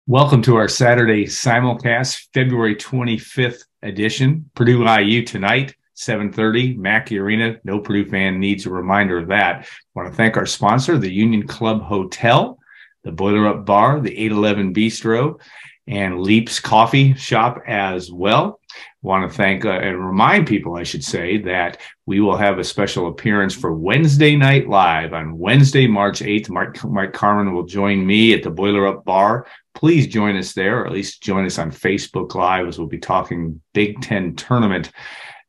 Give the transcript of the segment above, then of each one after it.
Welcome to our Saturday simulcast, February 25th edition. Purdue-IU tonight, 7:30, Mackey Arena. No Purdue fan needs a reminder of that. I want to thank our sponsor, the Union Club Hotel, the Boiler Up Bar, the 811 Bistro, and Leap's Coffee Shop as well. I want to thank and remind people, I should say, that we will have a special appearance for Wednesday Night Live on Wednesday, March 8th. Mike Carmin will join me at the Boiler Up Bar. Please join us there, or at least join us on Facebook Live, as we'll be talking Big Ten tournament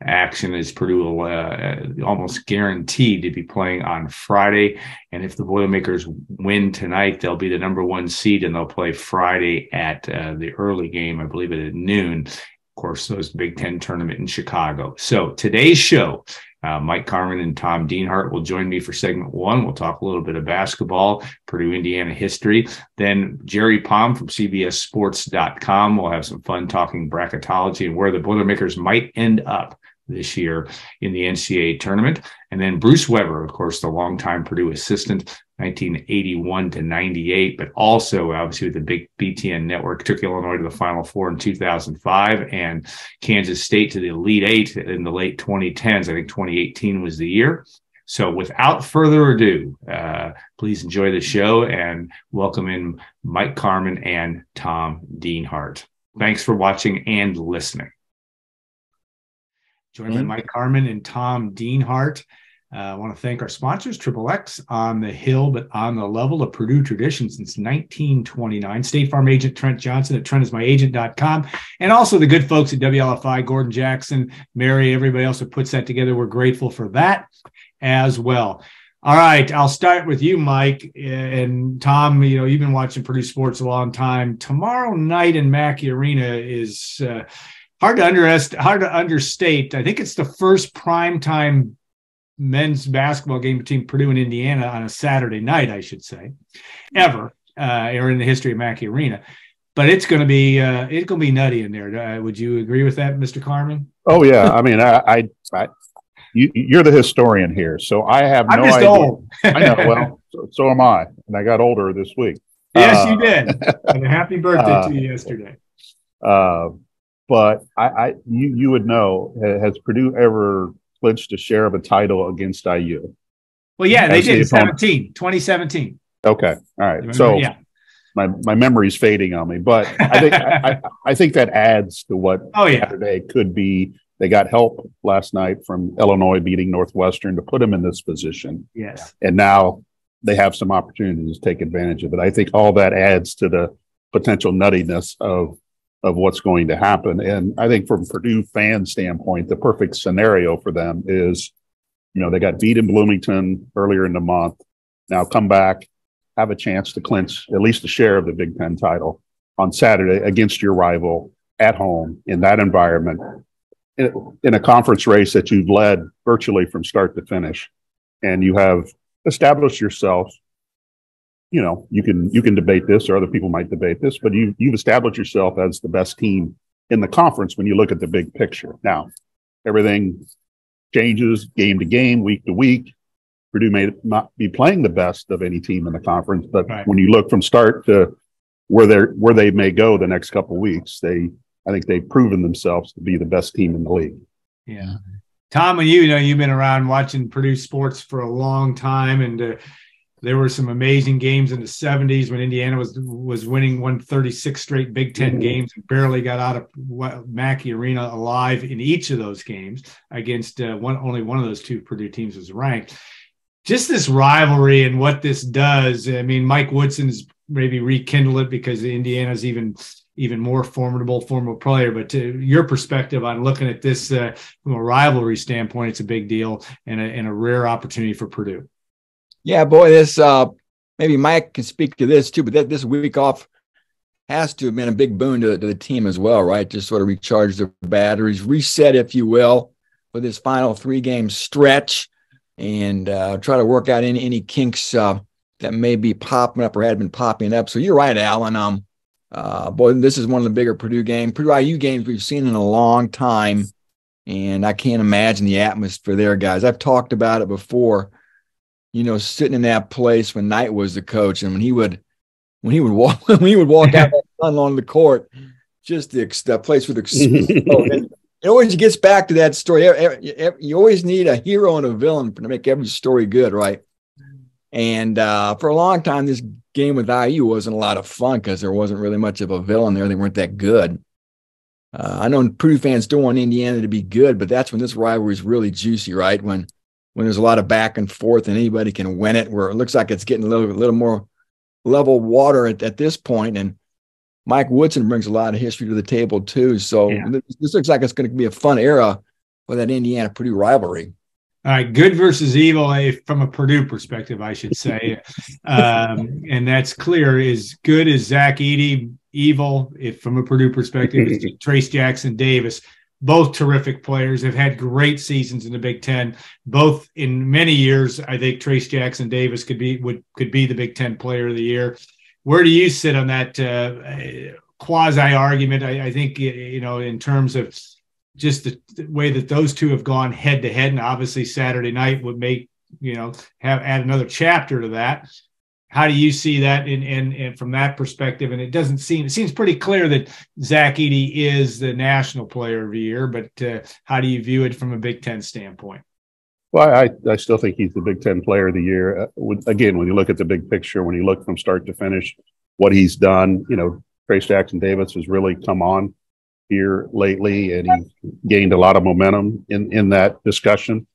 action, as Purdue will almost guaranteed to be playing on Friday. And if the Boilermakers win tonight, they'll be the number one seed, and they'll play Friday at the early game, I believe at noon. Of course, those Big Ten tournament in Chicago. So today's show, Mike Carmin and Tom Dienhart will join me for segment one. We'll talk a little bit of basketball, Purdue-Indiana history. Then Jerry Palm from CBSSports.com will have some fun talking bracketology and where the Boilermakers might end up this year in the NCAA tournament. And then Bruce Weber, of course, the longtime Purdue assistant, 1981 to 98, but also obviously with the big BTN network, took Illinois to the Final Four in 2005 and Kansas State to the Elite Eight in the late 2010s. I think 2018 was the year. So without further ado, please enjoy the show and welcome in Mike Carmin and Tom Dienhart. Thanks for watching and listening. Joined by Mike Carmin and Tom Dienhart. I want to thank our sponsors, XXX, on the hill, but on the level of Purdue tradition since 1929. State Farm agent Trent Johnson at trentismyagent.com. And also the good folks at WLFI, Gordon Jackson, Mary, everybody else who puts that together. We're grateful for that as well. All right, I'll start with you, Mike. And Tom, you've been watching Purdue sports a long time. Tomorrow night in Mackey Arena is hard to understate. I think it's the first primetime men's basketball game between Purdue and Indiana on a Saturday night, I should say, ever, or in the history of Mackey Arena. But it's going to be nutty in there. Would you agree with that, Mr. Carmin? Oh yeah, I mean, you're the historian here, so I have no idea. I'm just old. I know. Well, so am I, and I got older this week. Yes, you did. And a happy birthday to you yesterday. But you would know, has Purdue ever clinched a share of a title against IU? Well, yeah, they did in 2017. Okay. All right. So yeah. My memory's fading on me, but I think I think that adds to what Saturday could be. They got help last night from Illinois beating Northwestern to put them in this position. Yes. And now they have some opportunities to take advantage of it. I think all that adds to the potential nuttiness of what's going to happen. And I think from Purdue fan standpoint, the perfect scenario for them is, they got beat in Bloomington earlier in the month. Now come back, have a chance to clinch at least a share of the Big Ten title on Saturday against your rival at home in that environment, in a conference race that you've led virtually from start to finish. And you have established yourself. You can debate this, or other people might debate this, but you've established yourself as the best team in the conference when you look at the big picture. Now, everything changes game to game, week to week. Purdue may not be playing the best of any team in the conference, but when you look from start to where they may go the next couple of weeks, I think they've proven themselves to be the best team in the league. Yeah, Tom, you've been around watching Purdue sports for a long time, and there were some amazing games in the 70s when Indiana was winning 136 straight Big Ten games and barely got out of Mackey Arena alive in each of those games against only one of those two Purdue teams was ranked. Just this rivalry and what this does. I mean, Mike Woodson's maybe rekindled it because Indiana's even more formidable player. But to your perspective on looking at this from a rivalry standpoint, it's a big deal and a rare opportunity for Purdue. Yeah, boy, this maybe Mike can speak to this too, but this week off has to have been a big boon to the team as well, right? Just sort of recharge their batteries, reset, if you will, for this final 3-game stretch, and try to work out any kinks that may be popping up or had been popping up. So you're right, Alan. Boy, this is one of the bigger Purdue-IU games we've seen in a long time, and I can't imagine the atmosphere there, guys. I've talked about it before. Sitting in that place when Knight was the coach, and when he would walk out that on the court, just the place would explode. It always gets back to that story. You always need a hero and a villain to make every story good, right? And for a long time, this game with IU wasn't a lot of fun because there wasn't really much of a villain there. They weren't that good. I know Purdue fans don't want Indiana to be good, but that's when this rivalry is really juicy, right? When there's a lot of back and forth and anybody can win it, where it looks like it's getting a little more level water at this point. And Mike Woodson brings a lot of history to the table too. So this looks like it's going to be a fun era for that Indiana-Purdue rivalry. All right, good versus evil from a Purdue perspective, I should say. And that's clear. Is good as Zach-Edey, evil, if from a Purdue perspective, is Trace Jackson Davis. Both terrific players, have had great seasons in the Big Ten. Both in many years, I think Trace Jackson Davis could be the Big Ten Player of the Year. Where do you sit on that quasi argument? I think, in terms of just the way that those two have gone head to head, and obviously Saturday night would make, add another chapter to that. How do you see that in from that perspective? And it seems pretty clear that Zach-Edey is the national player of the year, but how do you view it from a Big Ten standpoint? Well, I still think he's the Big Ten Player of the Year. Again, when you look at the big picture, when you look from start to finish, what he's done, Trace Jackson Davis has really come on here lately, and he gained a lot of momentum in that discussion.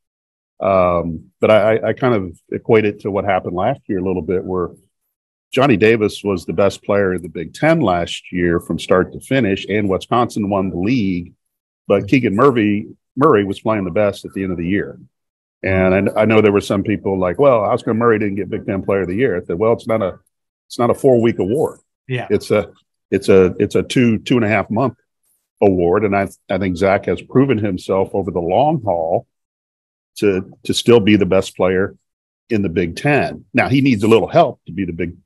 But I kind of equate it to what happened last year a little bit, where Johnny Davis was the best player in the Big Ten last year from start to finish, and Wisconsin won the league, but Keegan Murray was playing the best at the end of the year. And I know there were some people like, well, how come Murray didn't get Big Ten Player of the Year? I said, well, it's not a 4-week award. Yeah, it's a 2.5 month award, and I think Zach has proven himself over the long haul to still be the best player in the Big Ten. Now he needs a little help to be the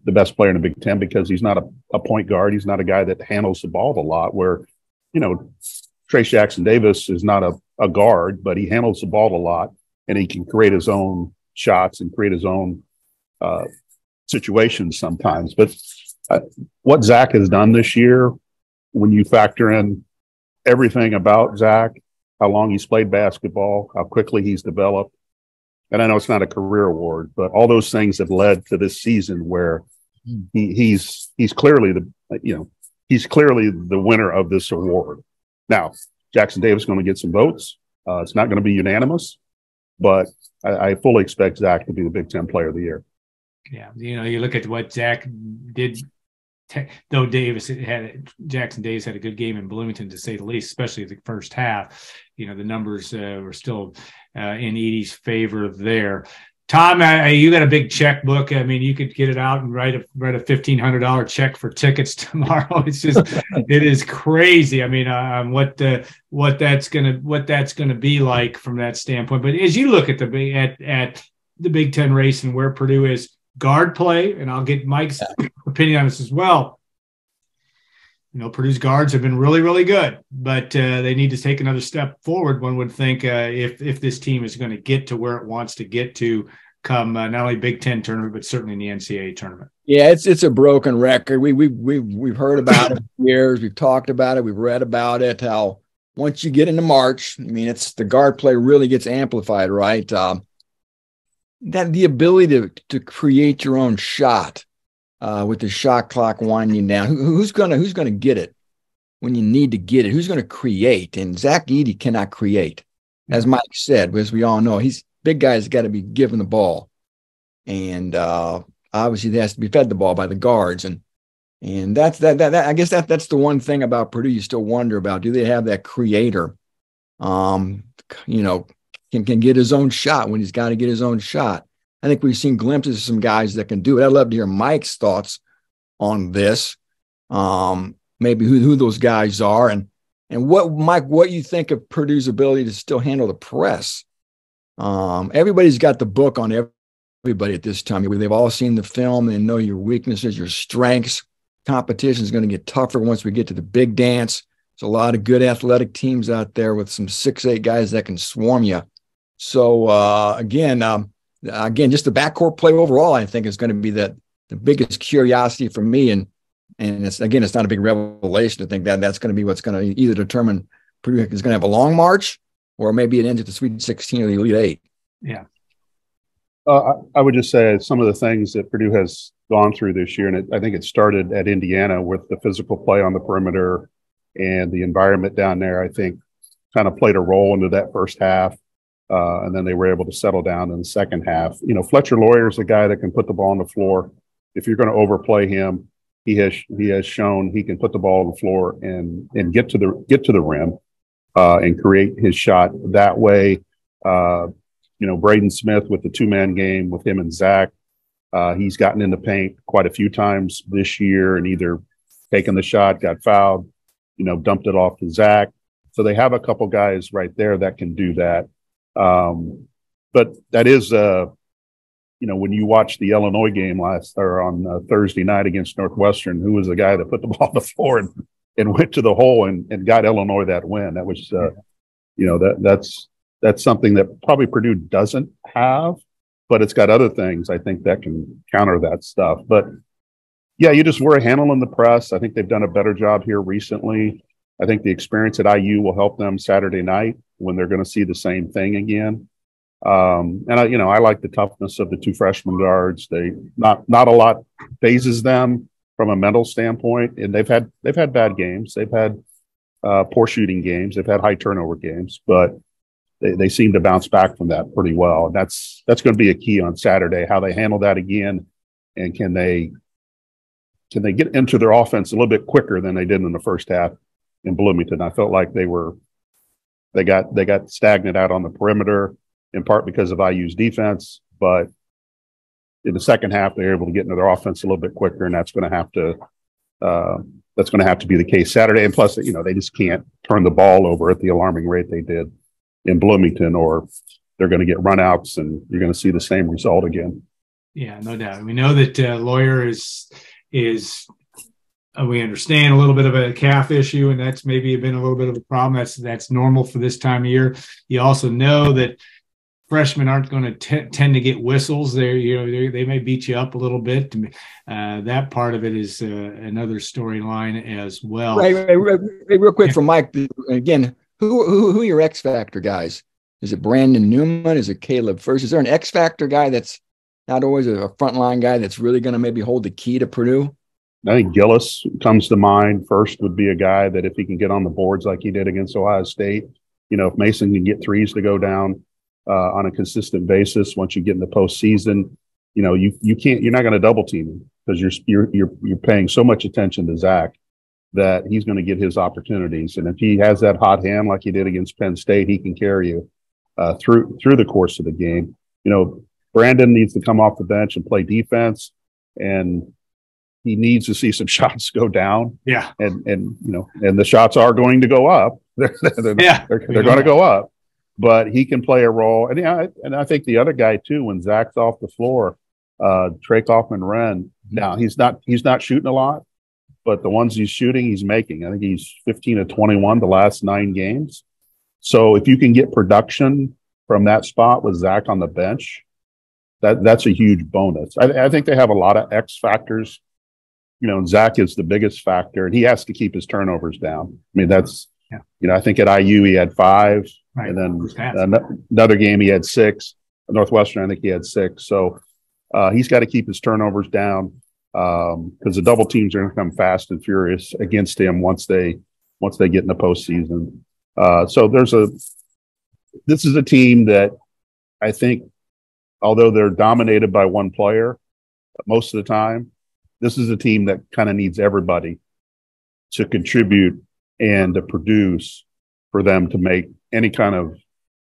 best player in the Big Ten, because he's not a point guard. He's not a guy that handles the ball a lot. Where Trace Jackson Davis is not a guard, but he handles the ball a lot, and he can create his own shots and create his own situations sometimes. But what Zach has done this year, when you factor in everything about Zach, how long he's played basketball, how quickly he's developed, and I know it's not a career award, but all those things have led to this season where he's clearly the winner of this award. Now, Jackson Davis is going to get some votes. It's not going to be unanimous, but I fully expect Zach to be the Big Ten Player of the Year. Yeah, you look at what Zach did. Though Jackson Davis had a good game in Bloomington, to say the least, especially the first half. The numbers were still in Edey's favor there. Tom, you got a big checkbook. I mean, you could get it out and write a $1,500 check for tickets tomorrow. It's just, it is crazy. I mean, what that's gonna be like from that standpoint. But as you look at the Big Ten race and where Purdue is, guard play, and I'll get Mike's opinion on this as well. Purdue's guards have been really, really good, but they need to take another step forward. One would think if this team is going to get to where it wants to get to come not only Big Ten tournament, but certainly in the NCAA tournament. Yeah, it's a broken record. We've heard about it for years. We've talked about it. We've read about it. How once you get into March, I mean, it's the guard play really gets amplified, right? That the ability to create your own shot with the shot clock winding down. Who's gonna get it when you need to get it? Who's gonna create? And Zach-Edey cannot create, as Mike said, as we all know. He's big guy's got to be given the ball, and obviously he has to be fed the ball by the guards, and that's that. I guess that's the one thing about Purdue you still wonder about. Do they have that creator? Can get his own shot when he's got to get his own shot. I think we've seen glimpses of some guys that can do it. I'd love to hear Mike's thoughts on this. Maybe who those guys are, and what you think of Purdue's ability to still handle the press. Everybody's got the book on everybody at this time. They've all seen the film. They know your weaknesses, your strengths. Competition is going to get tougher once we get to the big dance. There's a lot of good athletic teams out there with some 6'8" guys that can swarm you. So again, just the backcourt play overall, I think is going to be the biggest curiosity for me. And And it's not a big revelation to think that that's going to be what's going to either determine Purdue is going to have a long march, or maybe it ends at the Sweet 16 or the Elite Eight. Yeah. I would just say some of the things that Purdue has gone through this year, and I think it started at Indiana with the physical play on the perimeter and the environment down there, I think kind of played a role into that first half. And then they were able to settle down in the second half. You know, Fletcher Loyer is a guy that can put the ball on the floor. If you're going to overplay him, he has shown he can put the ball on the floor and get to the rim and create his shot that way. You know, Braden Smith with the two-man game with him and Zach, he's gotten in the paint quite a few times this year and either taken the shot, got fouled, you know, dumped it off to Zach. So they have a couple guys right there that can do that. But that is, you know, when you watch the Illinois game on Thursday night against Northwestern, who was the guy that put the ball on the floor and went to the hole and got Illinois that win. That was, you know, that's something that probably Purdue doesn't have, but it's got other things I think that can counter that stuff. But yeah, you just were handling the press. I think they've done a better job here recently. I think the experience at IU will help them Saturday night when they're going to see the same thing again. And I like the toughness of the two freshman guards. They not a lot phases them from a mental standpoint, and they've had bad games. They've had poor shooting games. They've had high turnover games, but they seem to bounce back from that pretty well. And that's going to be a key on Saturday, how they handle that again, and can they get into their offense a little bit quicker than they did in the first half in Bloomington. I felt like they got stagnant out on the perimeter, in part because of IU's defense, but in the second half they're able to get into their offense a little bit quicker, and that's going to have to be the case Saturday. And plus, you know, they just can't turn the ball over at the alarming rate they did in Bloomington, or they're going to get runouts, and you're going to see the same result again. Yeah, no doubt. We know that Loyer is we understand a little bit of a calf issue, and that's maybe been a little bit of a problem. That's normal for this time of year. You also know that freshmen aren't going to tend to get whistles. They may beat you up a little bit. That part of it is another storyline as well. Right, real quick from Mike again. Who are your X Factor guys? Is it Brandon Newman? Is it Caleb First? Is there an X Factor guy that's not always a frontline guy that's really going to maybe hold the key to Purdue? I think Gillis comes to mind. First would be a guy that if he can get on the boards like he did against Ohio State, you know, if Mason can get threes to go down on a consistent basis, once you get in the postseason, you know, you're not going to double team him because you're paying so much attention to Zach that he's going to get his opportunities. And if he has that hot hand like he did against Penn State, he can carry you through the course of the game. You know, Brandon needs to come off the bench and play defense, and he needs to see some shots go down. Yeah. And you know, and the shots are going to go up. They're going to go up, but he can play a role. And I think the other guy too, when Zach's off the floor, Trey Kaufman-Renn, now he's not shooting a lot, but the ones he's shooting, he's making. I think he's 15 of 21 the last 9 games. So if you can get production from that spot with Zach on the bench, that's a huge bonus. I think they have a lot of X factors. You know, Zach is the biggest factor, and he has to keep his turnovers down. I mean, you know, I think at IU he had 5, right, and then another game he had 6. At Northwestern, I think he had 6. So he's got to keep his turnovers down because the double teams are going to come fast and furious against him once they get in the postseason. So this is a team that I think, although they're dominated by one player most of the time, this is a team that kind of needs everybody to contribute and to produce for them to make any kind of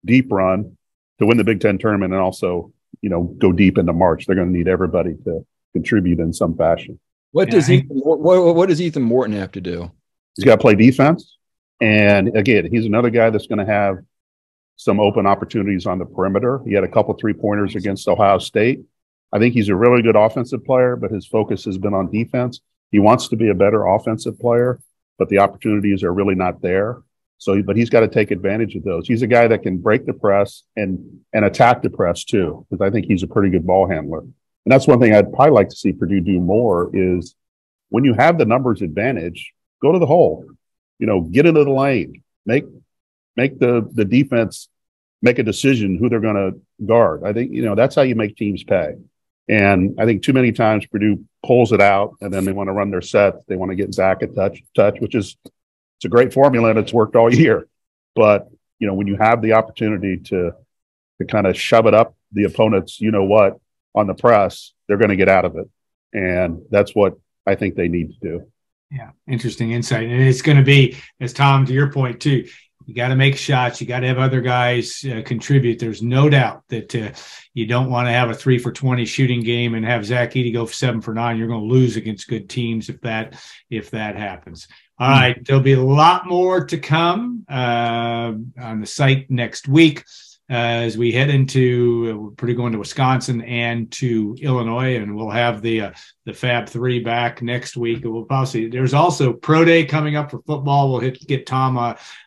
deep run to win the Big Ten tournament and also, you know, go deep into March. They're going to need everybody to contribute in some fashion. What does Ethan Morton have to do? He's got to play defense. And again, he's another guy that's going to have some open opportunities on the perimeter. He had a couple 3-pointers against Ohio State. I think he's a really good offensive player, but his focus has been on defense. He wants to be a better offensive player, but the opportunities are really not there. But he's got to take advantage of those. He's a guy that can break the press and attack the press too, because I think he's a pretty good ball handler. And that's one thing I'd probably like to see Purdue do more is when you have the numbers advantage, go to the hole, get into the lane, make the defense make a decision who they're going to guard. I think, that's how you make teams pay. And I think too many times Purdue pulls it out and then they want to run their sets. They want to get Zach at touch, which is, it's a great formula and it's worked all year. But, when you have the opportunity to kind of shove it up the opponent's, on the press, they're going to get out of it. And that's what I think they need to do. Yeah. Interesting insight. And it's going to be, as Tom, to your point too, you got to make shots. You got to have other guys contribute. There's no doubt that you don't want to have a 3 for 20 shooting game and have Zach-Ade go for 7 for 9. You're going to lose against good teams if that happens. All right. There'll be a lot more to come on the site next week as we head into Purdue going to Wisconsin and to Illinois, and we'll have the Fab 3 back next week. We'll possibly, there's also Pro Day coming up for football. We'll get Tom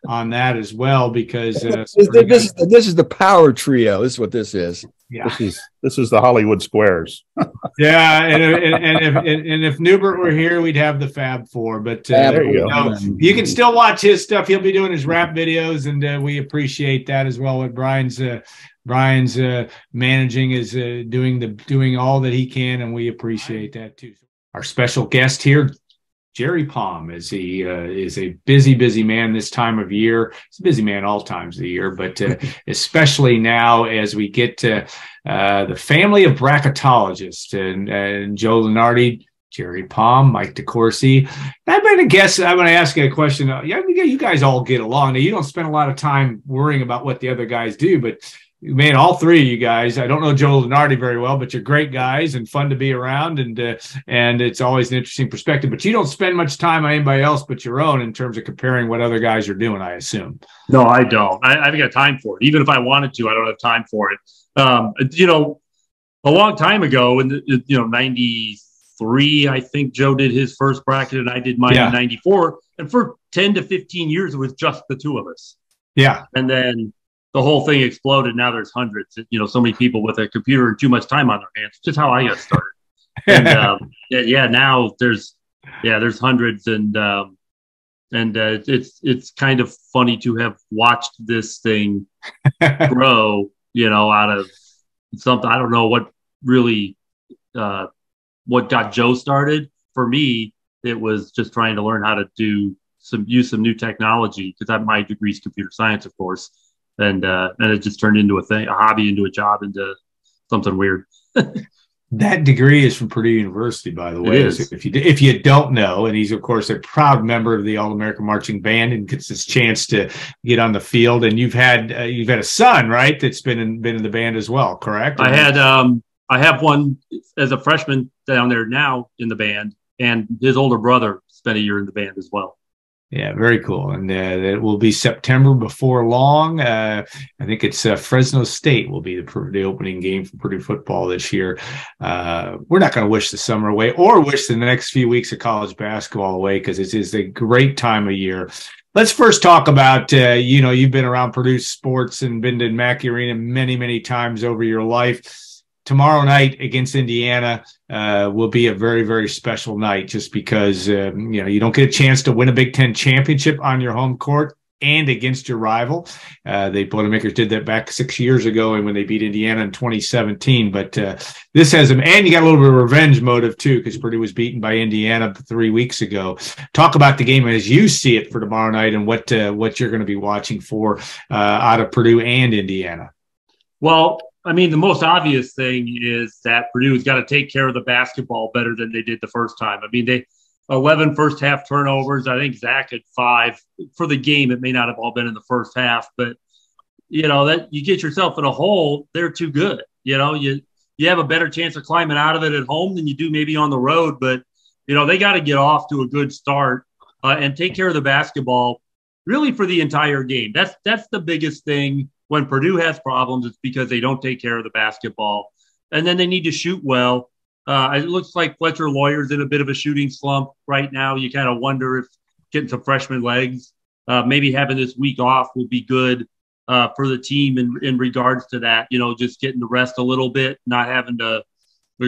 on that as well, because this is the power trio. This is what this is. Yeah, this is the Hollywood Squares. Yeah, and if Newbert were here, we'd have the Fab 4. But there you go. You can still watch his stuff. He'll be doing his rap videos, and we appreciate that as well. What Brian's managing is doing all that he can, and we appreciate that too. Our special guest here, Jerry Palm, is a busy man this time of year. He's a busy man all times of the year, but especially now as we get to the family of bracketologists and Joe Lunardi, Jerry Palm, Mike DeCourcy. I'm going to ask you a question. You guys all get along. Now, you don't spend a lot of time worrying about what the other guys do, but man, all three of you guys, I don't know Joe Lunardi very well, but you're great guys and fun to be around, and it's always an interesting perspective. But you don't spend much time on anybody else but your own in terms of comparing what other guys are doing, I assume. No, I don't. I haven't got time for it. Even if I wanted to, I don't have time for it. A long time ago, in 93, I think Joe did his first bracket and I did mine in 94. And for 10 to 15 years, it was just the two of us. Yeah. And then the whole thing exploded. Now there's hundreds, so many people with a computer and too much time on their hands, which is how I got started. And now there's hundreds, and it's kind of funny to have watched this thing grow, out of something. I don't know what really, what got Joe started. For me, it was just trying to learn how to use some new technology, because my degree is computer science, of course. And it just turned into a hobby, into a job, into something weird. That degree is from Purdue University, by the way. So if you don't know, and he's of course a proud member of the All-American Marching Band and gets this chance to get on the field. And you've had a son, right? That's been in the band as well, correct? I have one as a freshman down there now in the band, and his older brother spent a year in the band as well. Yeah, very cool. And it will be September before long. I think it's Fresno State will be the opening game for Purdue football this year. We're not going to wish the summer away or wish the next few weeks of college basketball away, because it is a great time of year. Let's first talk about, you've been around Purdue sports and been to Mackey Arena many, many times over your life. Tomorrow night against Indiana will be a very, very special night, just because, you don't get a chance to win a Big Ten championship on your home court and against your rival. The Boilermakers did that back 6 years ago, and when they beat Indiana in 2017. But this has them, and you got a little bit of revenge motive too, because Purdue was beaten by Indiana 3 weeks ago. Talk about the game as you see it for tomorrow night, and what you're going to be watching for out of Purdue and Indiana. Well, the most obvious thing is that Purdue's got to take care of the basketball better than they did the first time. They 11 first half turnovers. I think Zach had 5 for the game. It may not have all been in the first half, but that you get yourself in a hole, they're too good. You have a better chance of climbing out of it at home than you do maybe on the road, but they got to get off to a good start and take care of the basketball really for the entire game. That's the biggest thing. When Purdue has problems, it's because they don't take care of the basketball. And then they need to shoot well. It looks like Fletcher Lawyer's in a bit of a shooting slump right now. You kind of wonder if getting some freshman legs, maybe having this week off will be good for the team in regards to that. Just getting the rest a little bit, not having to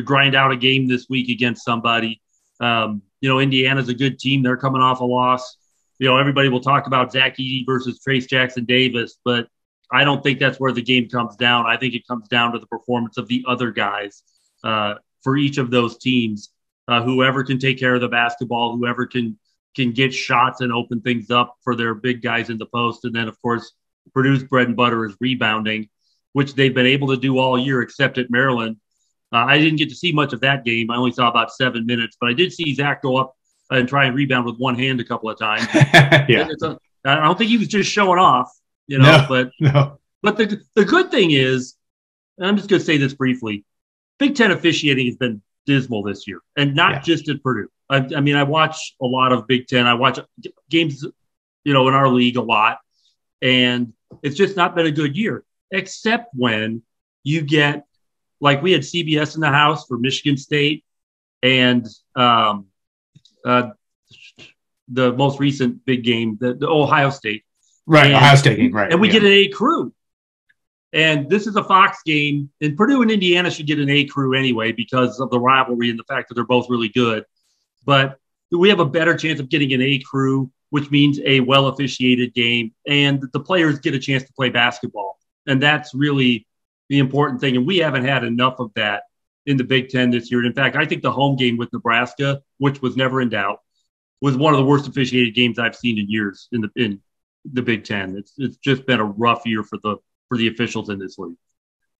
grind out a game this week against somebody. Indiana's a good team. They're coming off a loss. Everybody will talk about Zach-Edey versus Trace Jackson-Davis, but I don't think that's where the game comes down. I think it comes down to the performance of the other guys for each of those teams. Whoever can take care of the basketball, whoever can get shots and open things up for their big guys in the post. And then, of course, Purdue's bread and butter is rebounding, which they've been able to do all year except at Maryland. I didn't get to see much of that game. I only saw about 7 minutes, but I did see Zach go up and try and rebound with one hand a couple of times. Yeah. I don't think he was just showing off, but the good thing is, and I'm just going to say this briefly, Big Ten officiating has been dismal this year, and not just at Purdue. I mean, I watch a lot of Big Ten. I watch games, in our league a lot, and it's just not been a good year, except when you get, like we had CBS in the house for Michigan State and the most recent big game, the Ohio State. Right, Ohio State game, right. And we get an A crew. And this is a Fox game, and Purdue and Indiana should get an A crew anyway because of the rivalry and the fact that they're both really good. But we have a better chance of getting an A crew, which means a well-officiated game, and the players get a chance to play basketball. And that's really the important thing. And we haven't had enough of that in the Big Ten this year. And in fact, I think the home game with Nebraska, which was never in doubt, was one of the worst officiated games I've seen in years in the Big Ten. It's just been a rough year for the officials in this league.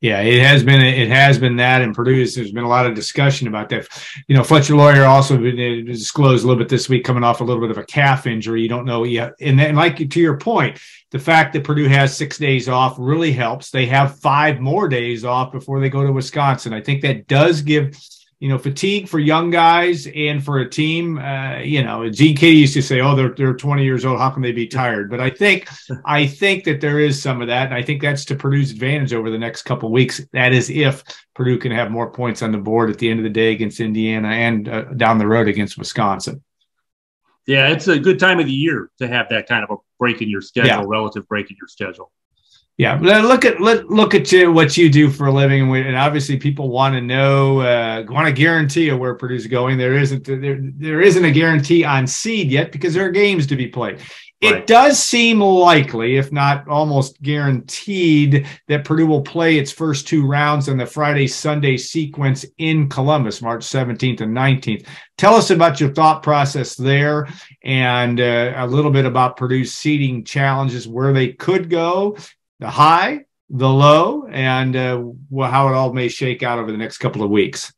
Yeah, it has been that, and Purdue, there's been a lot of discussion about that. Fletcher Lawyer also disclosed a little bit this week, coming off a little bit of a calf injury. You don't know yet. And then, like to your point, the fact that Purdue has 6 days off really helps. They have 5 more days off before they go to Wisconsin. I think that does give, fatigue for young guys and for a team. Gene Katie used to say, "Oh, they're 20 years old. How can they be tired?" But I think that there is some of that, and I think that's to Purdue's advantage over the next couple of weeks. That is, if Purdue can have more points on the board at the end of the day against Indiana and down the road against Wisconsin. Yeah, it's a good time of the year to have that kind of a break in your schedule, relative break in your schedule. Yeah, look at what you do for a living, and obviously people want to know, want to guarantee where Purdue's going. There isn't a guarantee on seed yet because there are games to be played. Right. It does seem likely, if not almost guaranteed, that Purdue will play its first 2 rounds in the Friday-Sunday sequence in Columbus, March 17th and 19th. Tell us about your thought process there, and a little bit about Purdue's seeding challenges, where they could go, the high, the low, and how it all may shake out over the next couple of weeks.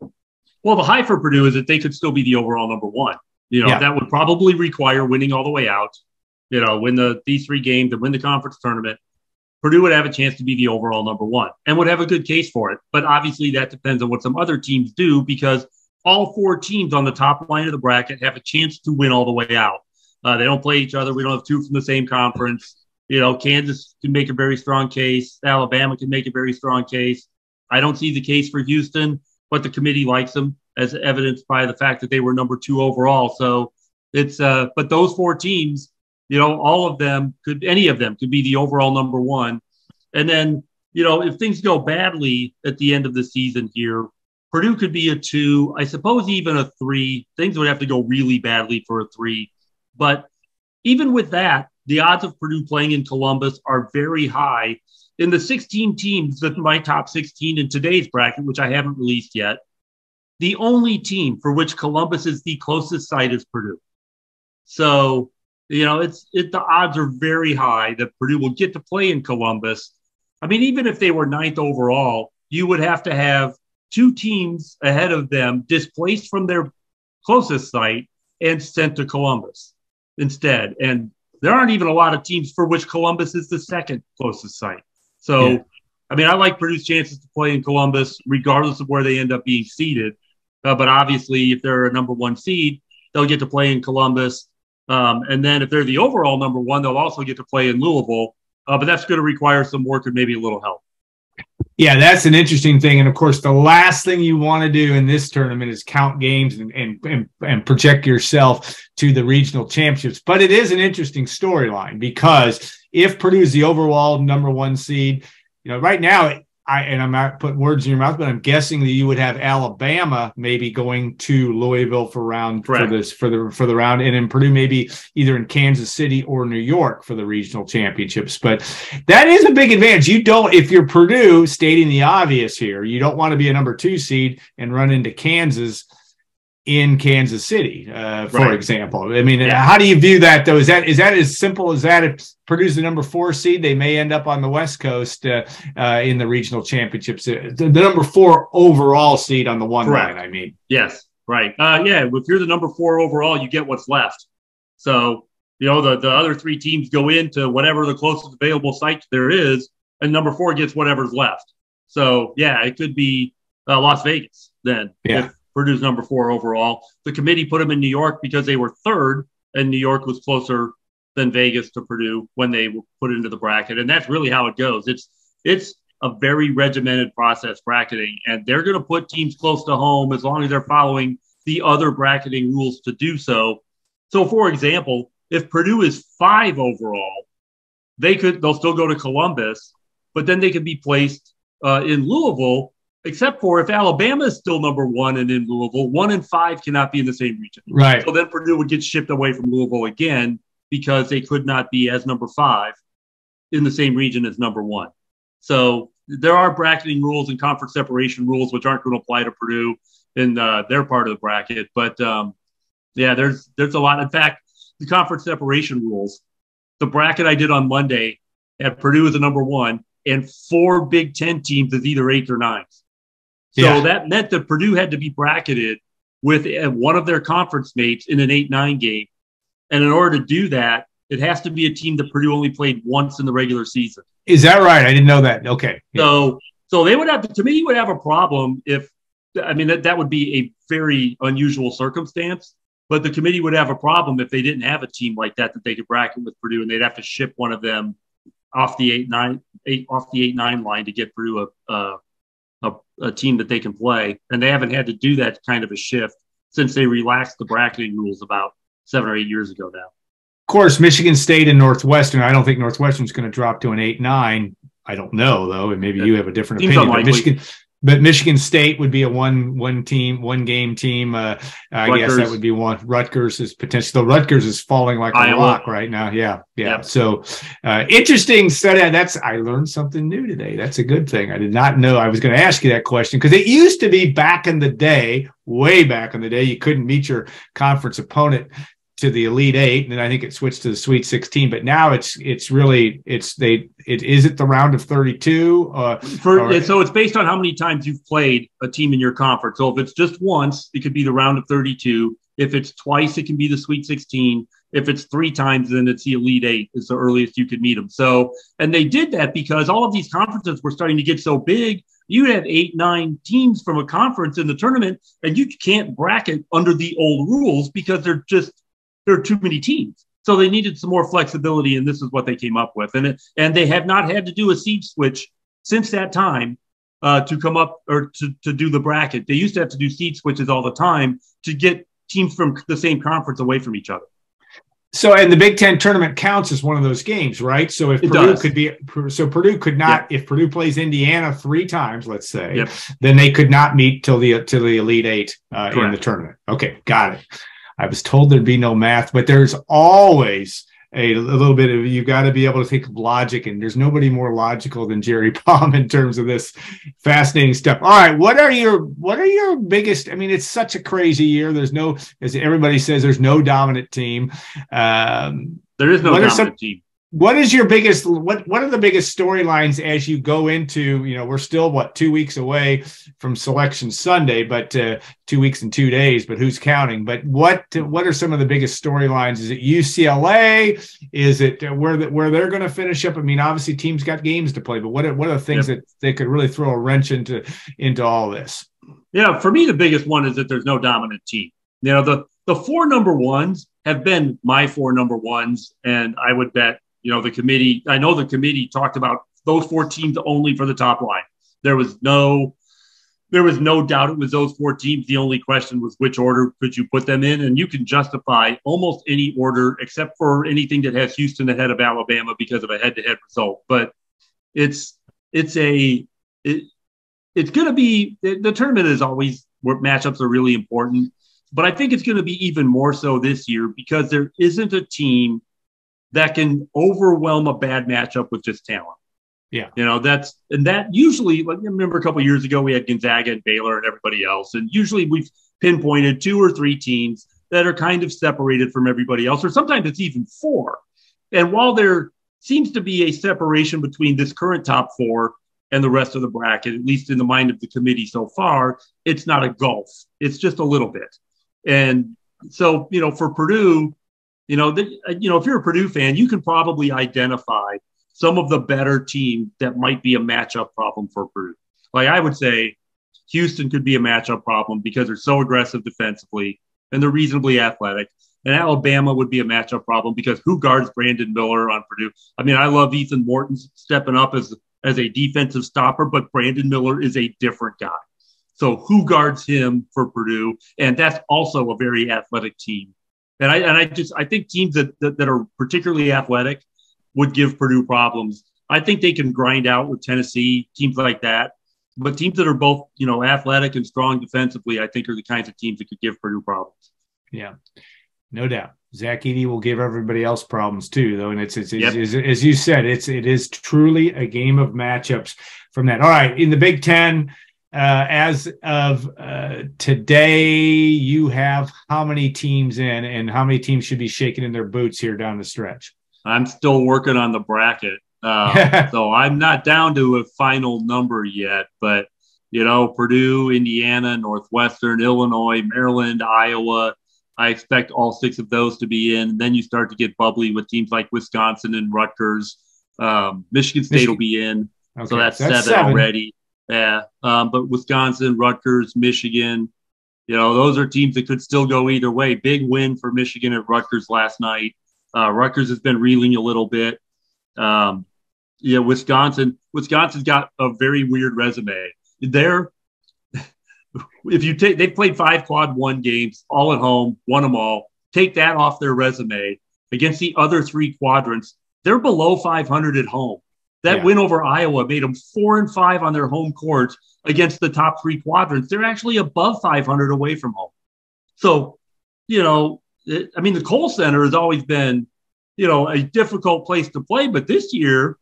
Well, the high for Purdue is that they could still be the overall number 1. That would probably require winning all the way out, win these 3 games and win the conference tournament. Purdue would have a chance to be the overall number 1 and would have a good case for it. But obviously that depends on what some other teams do, because all 4 teams on the top line of the bracket have a chance to win all the way out. They don't play each other. We don't have 2 from the same conference. Kansas can make a very strong case. Alabama can make a very strong case. I don't see the case for Houston, but the committee likes them, as evidenced by the fact that they were number 2 overall. So it's, but those 4 teams, all of them any of them could be the overall number 1. And then, if things go badly at the end of the season here, Purdue could be a 2, I suppose even a 3. Things would have to go really badly for a 3. But even with that, the odds of Purdue playing in Columbus are very high. In the 16 teams that my top 16 in today's bracket, which I haven't released yet, the only team for which Columbus is the closest site is Purdue. So, the odds are very high that Purdue will get to play in Columbus. I mean, even if they were 9th overall, you would have to have 2 teams ahead of them displaced from their closest site and sent to Columbus instead. And there aren't even a lot of teams for which Columbus is the 2nd closest site. So, I mean, I like Purdue's chances to play in Columbus, regardless of where they end up being seeded. But obviously, if they're a number 1 seed, they'll get to play in Columbus. And then if they're the overall number 1, they'll also get to play in Louisville. But that's going to require some work and maybe a little help. Yeah, that's an interesting thing. And, of course, the last thing you want to do in this tournament is count games and project yourself to the regional championships. But it is an interesting storyline, because if Purdue is the overall number 1 seed, right now I'm not putting words in your mouth, but I'm guessing that you would have Alabama maybe going to Louisville for the round, and in Purdue maybe either in Kansas City or New York for the regional championships. But that is a big advantage. You don't, if you're Purdue, stating the obvious here, you don't want to be a number 2 seed and run into Kansas in Kansas City, for example. I mean, how do you view that, though? Is that as simple as that? If Purdue's the number 4 seed, they may end up on the West Coast in the regional championships. The number 4 overall seed on the one line, I mean. Yes, right. If you're the number 4 overall, you get what's left. So, the other 3 teams go into whatever the closest available site there is, and number 4 gets whatever's left. So, it could be Las Vegas then. Yeah. Purdue's number 4 overall. The committee put them in New York because they were 3rd, and New York was closer than Vegas to Purdue when they were put into the bracket. And that's really how it goes. It's a very regimented process, bracketing, and they're going to put teams close to home as long as they're following the other bracketing rules to do so. So, for example, if Purdue is 5 overall, they'll still go to Columbus, but then they could be placed in Louisville. Except for if Alabama is still number 1 and in Louisville, 1 and 5 cannot be in the same region. Right. So then Purdue would get shipped away from Louisville again because they could not be as number 5 in the same region as number 1. So there are bracketing rules and conference separation rules which aren't going to apply to Purdue in their part of the bracket. But there's a lot. In fact, the conference separation rules, the bracket I did on Monday had Purdue as a number 1 and 4 Big Ten teams as either 8s or 9s. So that meant that Purdue had to be bracketed with one of their conference mates in an 8-9 game. And in order to do that, it has to be a team that Purdue only played once in the regular season. Is that right? I didn't know that. Okay. Yeah. So they would have, the committee would have a problem that would be a very unusual circumstance, but the committee would have a problem if they didn't have a team like that they could bracket with Purdue, and they'd have to ship one of them off the 8-9 line to get Purdue a team that they can play. And they haven't had to do that kind of a shift since they relaxed the bracketing rules about 7 or 8 years ago now. Of course, Michigan State and Northwestern, I don't think Northwestern's going to drop to an 8-9. I don't know, though, and maybe you have a different opinion. But Michigan State would be a one game team. I guess that would be one. Rutgers is potentially. Rutgers is falling like a rock right now. Yeah. Yep. So interesting study. I learned something new today. That's a good thing. I did not know. I was going to ask you that question because it used to be back in the day, way back in the day, you couldn't meet your conference opponent to the Elite 8, and then I think it switched to the Sweet 16. But now is it the round of 32? So it's based on how many times you've played a team in your conference. So if it's just once, it could be the round of 32. If it's twice, it can be the Sweet 16. If it's 3 times, then it's the Elite 8 is the earliest you could meet them. So, and they did that because all of these conferences were starting to get so big. You have 8-9 teams from a conference in the tournament, and you can't bracket under the old rules because there are too many teams. So they needed some more flexibility, and this is what they came up with. And they have not had to do a seed switch since that time to come up or to do the bracket. They used to have to do seed switches all the time to get teams from the same conference away from each other. So, and the Big Ten tournament counts as one of those games, right? So if Purdue could not, if Purdue plays Indiana 3 times, let's say, then they could not meet till the Elite 8 in the tournament. Okay, got it. I was told there'd be no math, but there's always a little bit of, you got to be able to think of logic, and there's nobody more logical than Jerry Palm in terms of this fascinating stuff. All right. What are your biggest, I mean, it's such a crazy year. There's no, as everybody says, there's no dominant team. There is no dominant team. What is your biggest, what are the biggest storylines as you go into, we're still 2 weeks away from Selection Sunday, but 2 weeks and 2 days, but who's counting? But what are some of the biggest storylines? Is it UCLA? Is it where they're going to finish up? I mean, obviously teams got games to play, but what are the things that they could really throw a wrench into all this? Yeah, for me, the biggest one is that there's no dominant team. The 4 number 1s have been my 4 number 1s, and I would bet, the committee talked about those 4 teams only for the top line. There was no doubt it was those 4 teams. The only question was which order could you put them in, and you can justify almost any order except for anything that has Houston ahead of Alabama because of a head-to-head result. But it's it's going to be the tournament is always where matchups are really important, but I think it's going to be even more so this year because there isn't a team that can overwhelm a bad matchup with just talent. Yeah. That usually, like, I remember a couple of years ago, we had Gonzaga and Baylor and everybody else. And usually we've pinpointed 2 or 3 teams that are kind of separated from everybody else, or sometimes it's even 4. And while there seems to be a separation between this current top 4 and the rest of the bracket, at least in the mind of the committee so far, it's not a gulf. It's just a little bit. And so, for Purdue, if you're a Purdue fan, you can probably identify some of the better teams that might be a matchup problem for Purdue. Like I would say Houston could be a matchup problem because they're so aggressive defensively and they're reasonably athletic. And Alabama would be a matchup problem because who guards Brandon Miller on Purdue? I mean, I love Ethan Morton stepping up as a defensive stopper, but Brandon Miller is a different guy. So who guards him for Purdue? And that's also a very athletic team. And I think teams that are particularly athletic would give Purdue problems. I think they can grind out with Tennessee, teams like that. But teams that are both, athletic and strong defensively, I think are the kinds of teams that could give Purdue problems. Yeah, no doubt. Zach-Edey will give everybody else problems too, though. And it's as you said, it is truly a game of matchups from that. All right, in the Big Ten, as of today, you have how many teams in, and how many teams should be shaking in their boots here down the stretch? I'm still working on the bracket. So I'm not down to a final number yet, but, Purdue, Indiana, Northwestern, Illinois, Maryland, Iowa, I expect all 6 of those to be in. Then you start to get bubbly with teams like Wisconsin and Rutgers. Michigan State will be in. Okay. So that's 7 already. Yeah. But Wisconsin, Rutgers, Michigan, those are teams that could still go either way. Big win for Michigan at Rutgers last night. Rutgers has been reeling a little bit. Wisconsin's got a very weird resume. They've played 5 quad 1 games, all at home, won them all. Take that off their resume against the other 3 quadrants. They're below 500 at home. That win over Iowa made them 4-5 on their home court against the top 3 quadrants. They're actually above 500 away from home. So, the Kohl Center has always been, a difficult place to play. But this year,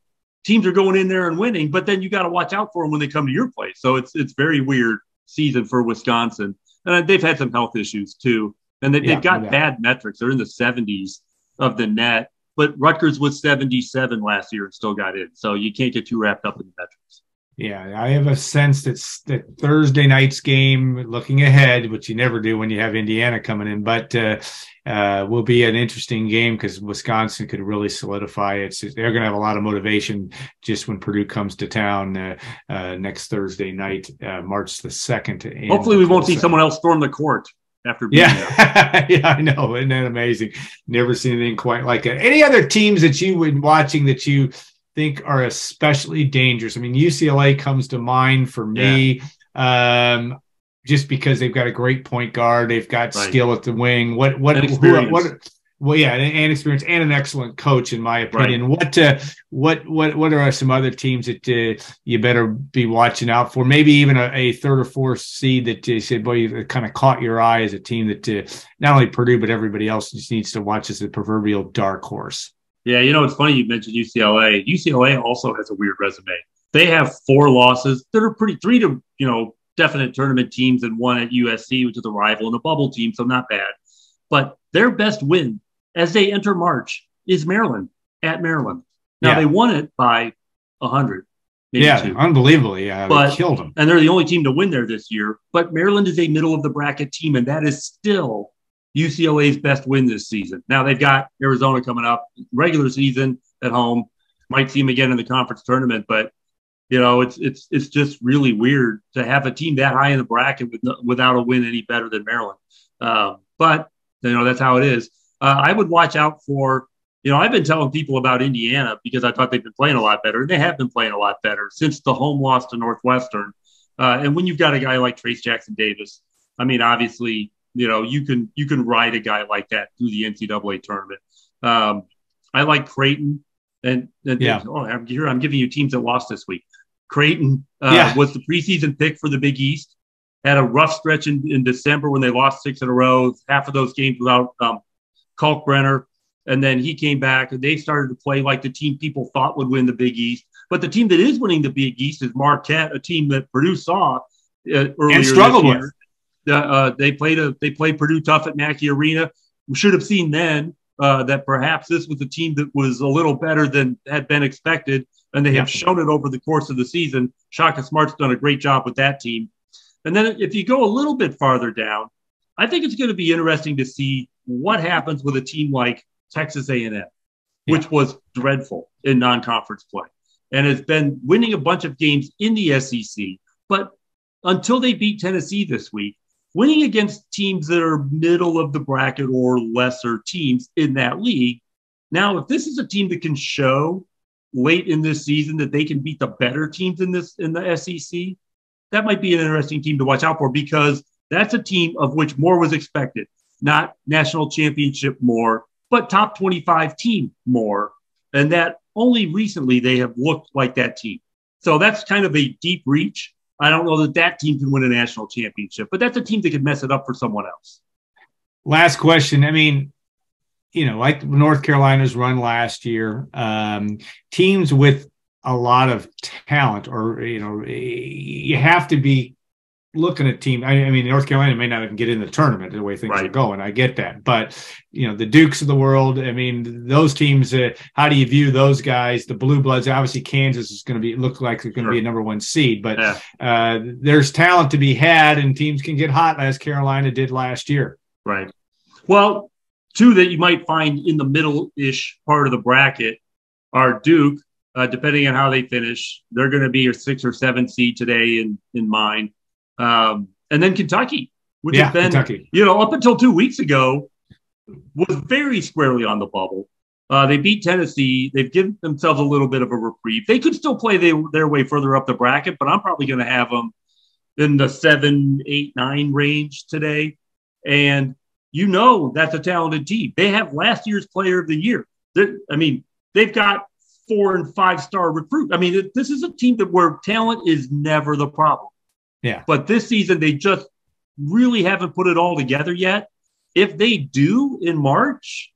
teams are going in there and winning. But then you got to watch out for them when they come to your place. So it's very weird season for Wisconsin. And they've had some health issues too. And they've got bad metrics. They're in the 70s of the net. But Rutgers was 77 last year and still got in. So you can't get too wrapped up in the metrics. Yeah, I have a sense that Thursday night's game, looking ahead, which you never do when you have Indiana coming in, but will be an interesting game because Wisconsin could really solidify it. They're going to have a lot of motivation just when Purdue comes to town next Thursday night, March the 2nd. Hopefully we won't see someone else storm the court after being yeah, I know. Isn't that amazing? Never seen anything quite like it. Any other teams that you were watching that you think are especially dangerous? I mean, UCLA comes to mind for me, just because they've got a great point guard, they've got skill at the wing. And experience and an excellent coach, in my opinion. Right. What are some other teams that you better be watching out for? Maybe even a 3rd or 4th seed that you said, boy, you kind of caught your eye as a team that not only Purdue but everybody else just needs to watch as the proverbial dark horse. Yeah, it's funny you mentioned UCLA. UCLA also has a weird resume. They have 4 losses that are pretty 3 to, definite tournament teams and 1 at USC, which is a rival and a bubble team, so not bad. But their best win as they enter March is Maryland, at Maryland. Now, they won it by 100. Maybe 2. Unbelievably. Yeah, they killed them. And they're the only team to win there this year. But Maryland is a middle-of-the-bracket team, and that is still UCLA's best win this season. Now they've got Arizona coming up, regular season at home. Might see them again in the conference tournament, but it's just really weird to have a team that high in the bracket without a win any better than Maryland. But that's how it is. I would watch out for. I've been telling people about Indiana because I thought they've been playing a lot better, and they have been playing a lot better since the home loss to Northwestern. And when you've got a guy like Trace Jackson Davis, I mean, obviously. You can ride a guy like that through the NCAA tournament. I like Creighton, and I'm giving you teams that lost this week. Creighton was the preseason pick for the Big East. Had a rough stretch in December when they lost 6 in a row. Half of those games without Kalkbrenner. And then he came back, and they started to play like the team people thought would win the Big East. But the team that is winning the Big East is Marquette, a team that Purdue saw earlier and struggled with. They played Purdue tough at Mackey Arena. We should have seen then that perhaps this was a team that was a little better than had been expected, and they have shown it over the course of the season. Shaka Smart's done a great job with that team. And then if you go a little bit farther down, I think it's going to be interesting to see what happens with a team like Texas A&M, which was dreadful in non-conference play and has been winning a bunch of games in the SEC. But until they beat Tennessee this week, winning against teams that are middle of the bracket or lesser teams in that league. Now, if this is a team that can show late in this season that they can beat the better teams in the SEC, that might be an interesting team to watch out for, because that's a team of which more was expected, not national championship more, but top 25 team more. And that only recently they have looked like that team. So that's kind of a deep reach. I don't know that team can win a national championship, but that's a team that could mess it up for someone else. Last question. I mean, like North Carolina's run last year, teams with a lot of talent, or, you have to be looking at team. I mean, North Carolina may not even get in the tournament the way things are going. I get that. But, the Dukes of the world, I mean, those teams, how do you view those guys? The Blue Bloods, obviously Kansas is going to look like they're going to be a number 1 seed, but there's talent to be had, and teams can get hot as Carolina did last year. Right. Well, 2 that you might find in the middle-ish part of the bracket are Duke, depending on how they finish. They're going to be a 6 or 7 seed today in mine. And then Kentucky, which has been, up until 2 weeks ago, was very squarely on the bubble. They beat Tennessee. They've given themselves a little bit of a reprieve. They could still play their way further up the bracket, but I'm probably going to have them in the 7, 8, 9 range today. And that's a talented team. They have last year's player of the year. They've got 4- and 5-star recruit. I mean, this is a team where talent is never the problem. Yeah. But this season, they just really haven't put it all together yet. If they do in March,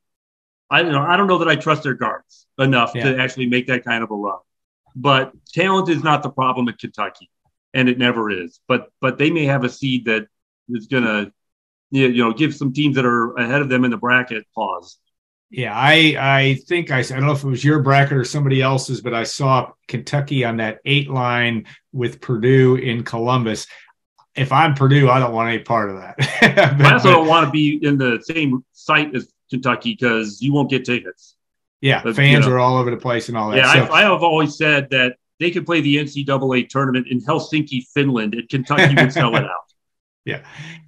I don't know that I trust their guards enough to actually make that kind of a run. But talent is not the problem at Kentucky, and it never is. But they may have a seed that is going to, give some teams that are ahead of them in the bracket pause. Yeah, I think I don't know if it was your bracket or somebody else's, but I saw Kentucky on that 8 line with Purdue in Columbus. If I'm Purdue, I don't want any part of that. I also don't want to be in the same site as Kentucky because you won't get tickets. Yeah, but, fans are all over the place and all that. Yeah, I have always said that they could play the NCAA tournament in Helsinki, Finland, and Kentucky would sell it out. Yeah.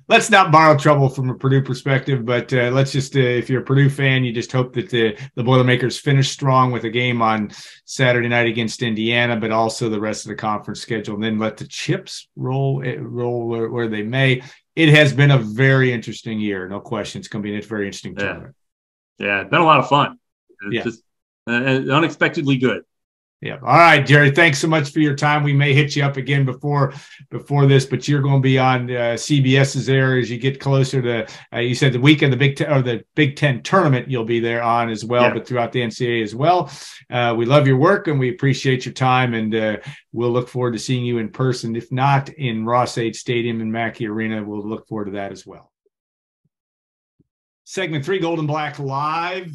Let's not borrow trouble from a Purdue perspective, but let's just, if you're a Purdue fan, you just hope that the Boilermakers finish strong with a game on Saturday night against Indiana, but also the rest of the conference schedule, and then let the chips roll where they may. It has been a very interesting year. No question. It's going to be a very interesting tournament. Yeah. It's been a lot of fun. It's just unexpectedly good. Yeah. All right, Jerry, thanks so much for your time. We may hit you up again before this, but you're going to be on CBS's air as you get closer to, you said the weekend, the Big Ten tournament, you'll be there on as well, but throughout the NCAA as well. We love your work and we appreciate your time, and we'll look forward to seeing you in person. If not in Ross-Ade Stadium in Mackey Arena, we'll look forward to that as well. Segment 3, Gold and Black Live.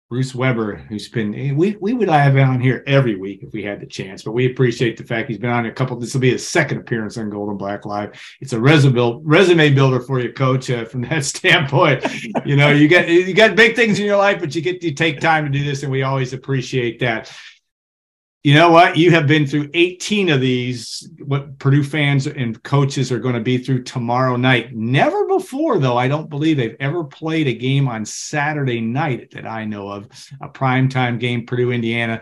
Bruce Weber, who's been, we would have him on here every week if we had the chance, but we appreciate the fact he's been on this will be his second appearance on Gold and Black Live. It's a resume builder for you, Coach, from that standpoint. You got big things in your life, but you take time to do this, and we always appreciate that. You know what? You have been through 18 of these, what Purdue fans and coaches are going to be through tomorrow night. Never before, though, I don't believe they've ever played a game on Saturday night that I know of, a primetime game, Purdue-Indiana.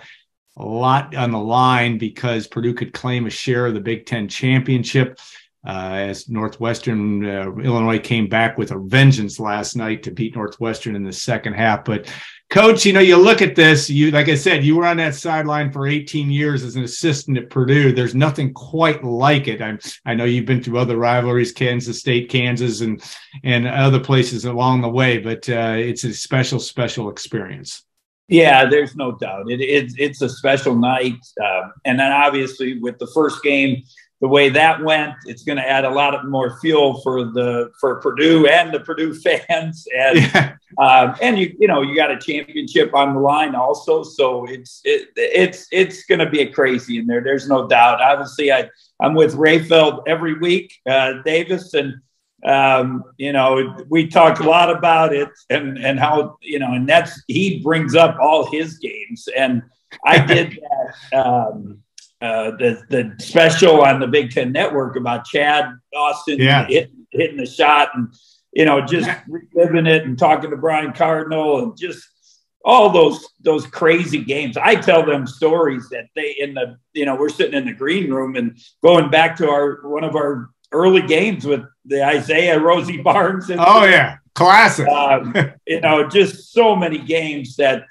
A lot on the line because Purdue could claim a share of the Big Ten championship. as Northwestern, Illinois came back with a vengeance last night to beat Northwestern in the second half. But Coach, you look at this, like I said, you were on that sideline for 18 years as an assistant at Purdue. There's nothing quite like it. I know you've been through other rivalries, Kansas State, Kansas, and other places along the way, but it's a special, special experience. Yeah, there's no doubt. It's a special night. And then obviously with the first game, the way that went, it's going to add a lot more fuel for Purdue and the Purdue fans. And and you got a championship on the line also. So it's going to be crazy in there. There's no doubt. Obviously, I'm with Rayfeld every week, Davis, and we talk a lot about it and how, and he brings up all his games. And I did that, the special on the Big Ten Network about Chad Austin hitting the shot and, just reliving it and talking to Brian Cardinal and just all those crazy games. I tell them stories that we're sitting in the green room and going back to one of our early games with the Isaiah Rosie Barnes. And, classic. Just so many games that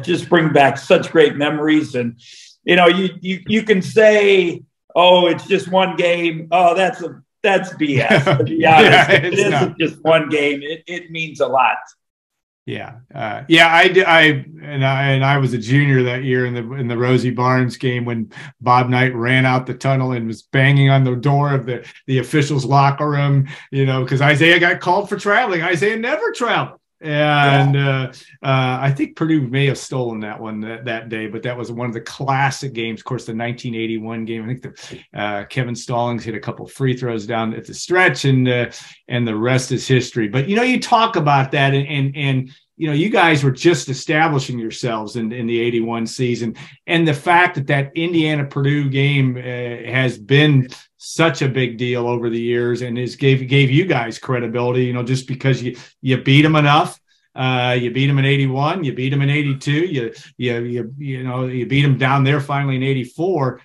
just bring back such great memories. And, you can say, oh, it's just one game. Oh, that's BS. To be honest, it isn't just one game. It means a lot. I was a junior that year in the Rosie Barnes game when Bob Knight ran out the tunnel and was banging on the door of the officials' locker room, because Isaiah got called for traveling. Isaiah never traveled. And I think Purdue may have stolen that one that day, but that was one of the classic games. Of course, the 1981 game. I think Kevin Stallings hit a couple free throws down at the stretch, and the rest is history. But you talk about that, and you guys were just establishing yourselves in the 81 season, and the fact that Indiana Purdue game has been such a big deal over the years and gave you guys credibility, just because you beat them enough. You beat them in 81, you beat them in 82, you beat them down there finally in 84.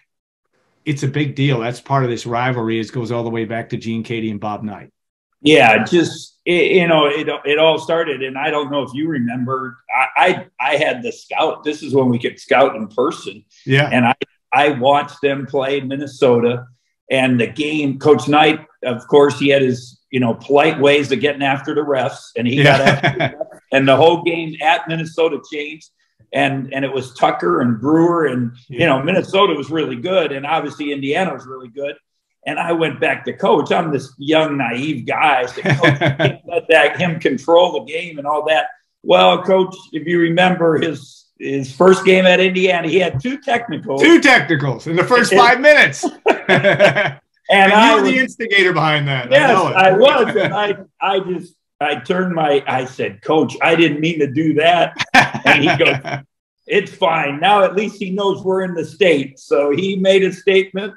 It's a big deal. That's part of this rivalry. It goes all the way back to Gene Cady and Bob Knight. Yeah, it all started, and I don't know if you remember, I had the scout. This is when we could scout in person. Yeah. And I watched them play Minnesota, and the game, Coach Knight, of course, he had his, polite ways of getting after the refs, and he got after the refs, and the whole game at Minnesota changed. And it was Tucker and Brewer, and, Minnesota was really good, and obviously Indiana was really good. And I went back to Coach. I'm this young, naive guy. I said, Coach, can't let him control the game and all that. Well, Coach, if you remember his first game at Indiana, he had two technicals. Two technicals in the first 5 minutes. And you were the instigator behind that. Yes, I was. And I said, Coach, I didn't mean to do that. And he goes, it's fine. Now at least he knows we're in the state. So he made a statement.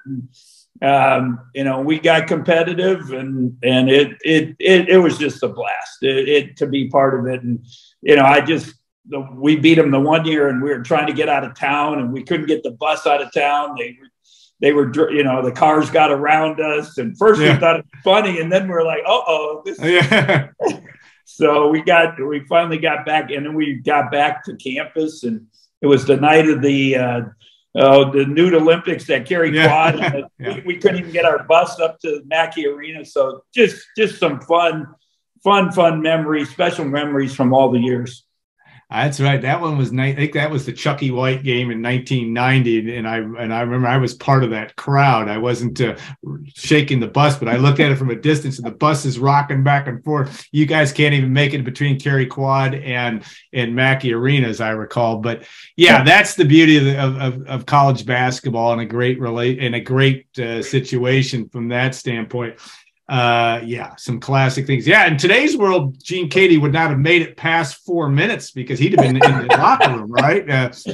And, we got competitive, and it was just a blast to be part of it. And, we beat them the one year, and we were trying to get out of town, and we couldn't get the bus out of town. They were, the cars got around us, and first we thought it was funny, and then we're like, So we finally got back, and then we got back to campus, and it was the night of the Nude Olympics at Kerry Quad. We couldn't even get our bus up to Mackey Arena. So just some fun memories, special memories from all the years. That's right. That one was I think that was the Chucky White game in 1990, and I remember I was part of that crowd. I wasn't shaking the bus, but I looked at it from a distance, and the bus is rocking back and forth. You guys can't even make it between Kerry Quad and Mackey Arena, as I recall. But that's the beauty of college basketball, and a great situation from that standpoint. Some classic things. Yeah, in today's world, Gene Cady would not have made it past 4 minutes because he'd have been in the locker room, right?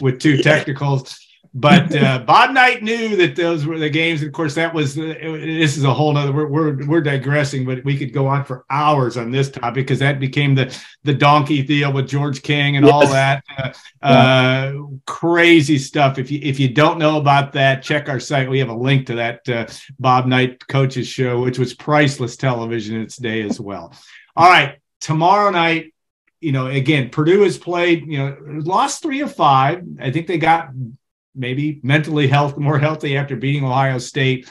With two technicals. But Bob Knight knew that those were the games. Of course, that was this is a whole nother. We're digressing, but we could go on for hours on this topic because that became the donkey deal with George King and all that crazy stuff. If you don't know about that, check our site. We have a link to that Bob Knight coaches show, which was priceless television in its day as well. All right, tomorrow night. Again, Purdue has played. Lost 3 of 5. I think they got maybe mentally more healthy after beating Ohio State.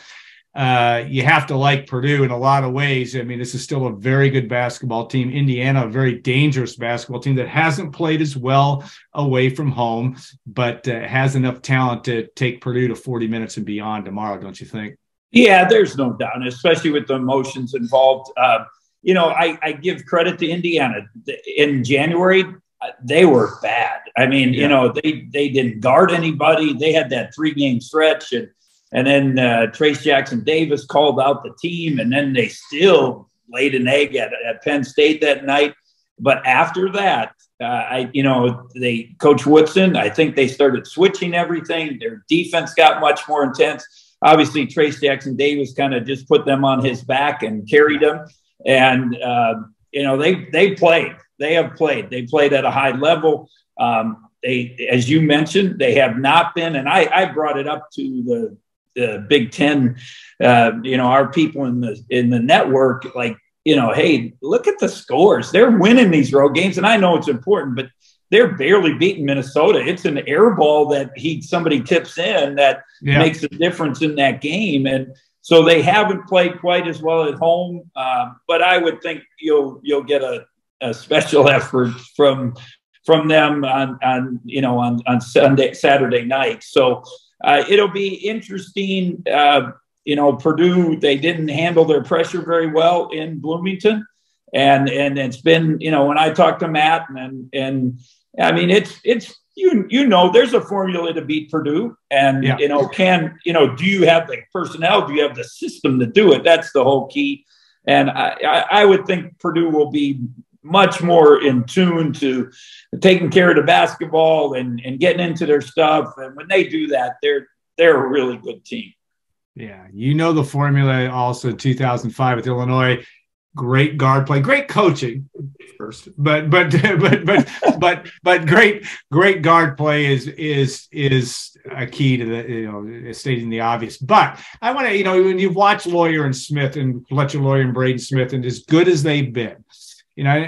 You have to like Purdue in a lot of ways. I mean, this is still a very good basketball team. Indiana, a very dangerous basketball team that hasn't played as well away from home, but has enough talent to take Purdue to 40 minutes and beyond tomorrow, don't you think? Yeah, there's no doubt, especially with the emotions involved. I give credit to Indiana. In January, they were bad. I mean, they didn't guard anybody. They had that 3-game stretch, and then Trace Jackson Davis called out the team, and then they still laid an egg at Penn State that night. But after that, Coach Woodson, I think they started switching everything. Their defense got much more intense. Obviously, Trace Jackson Davis kind of just put them on his back and carried them. And, they played. They have played. They played at a high level. As you mentioned, they have not been. And I brought it up to the Big Ten, our people in the network, hey, look at the scores. They're winning these road games. And I know it's important, but they're barely beating Minnesota. It's an air ball that somebody tips in that makes a difference in that game. And so they haven't played quite as well at home. But I would think you'll get a special effort from them on Saturday night. So it'll be interesting. Purdue, they didn't handle their pressure very well in Bloomington. And it's been, when I talk to Matt and I mean, it's there's a formula to beat Purdue, and do you have the personnel? Do you have the system to do it? That's the whole key. And I would think Purdue will be much more in tune to taking care of the basketball and getting into their stuff. And when they do that, they're a really good team. Yeah, the formula also 2005 with Illinois. Great guard play, great coaching first, but great guard play is a key to the stating the obvious. But I want to when you've watched Lawyer and Smith and Fletcher Lawyer and Braden Smith, and as good as they've been,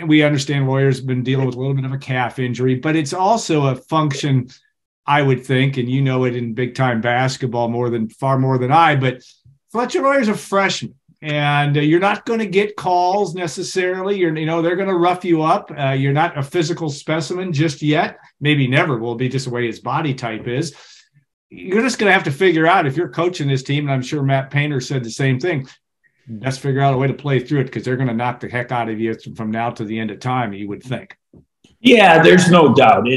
we understand Lawyer's been dealing with a little bit of a calf injury, but it's also a function, I would think, and it in big time basketball far more than I. But Fletcher Lawyer's a freshman. And you're not going to get calls necessarily. They're going to rough you up. You're not a physical specimen just yet. Maybe never will be, just the way his body type is. You're just going to have to figure out if you're coaching this team, and I'm sure Matt Painter said the same thing. Best figure out a way to play through it because they're going to knock the heck out of you from now to the end of time, you would think. Yeah, there's no doubt.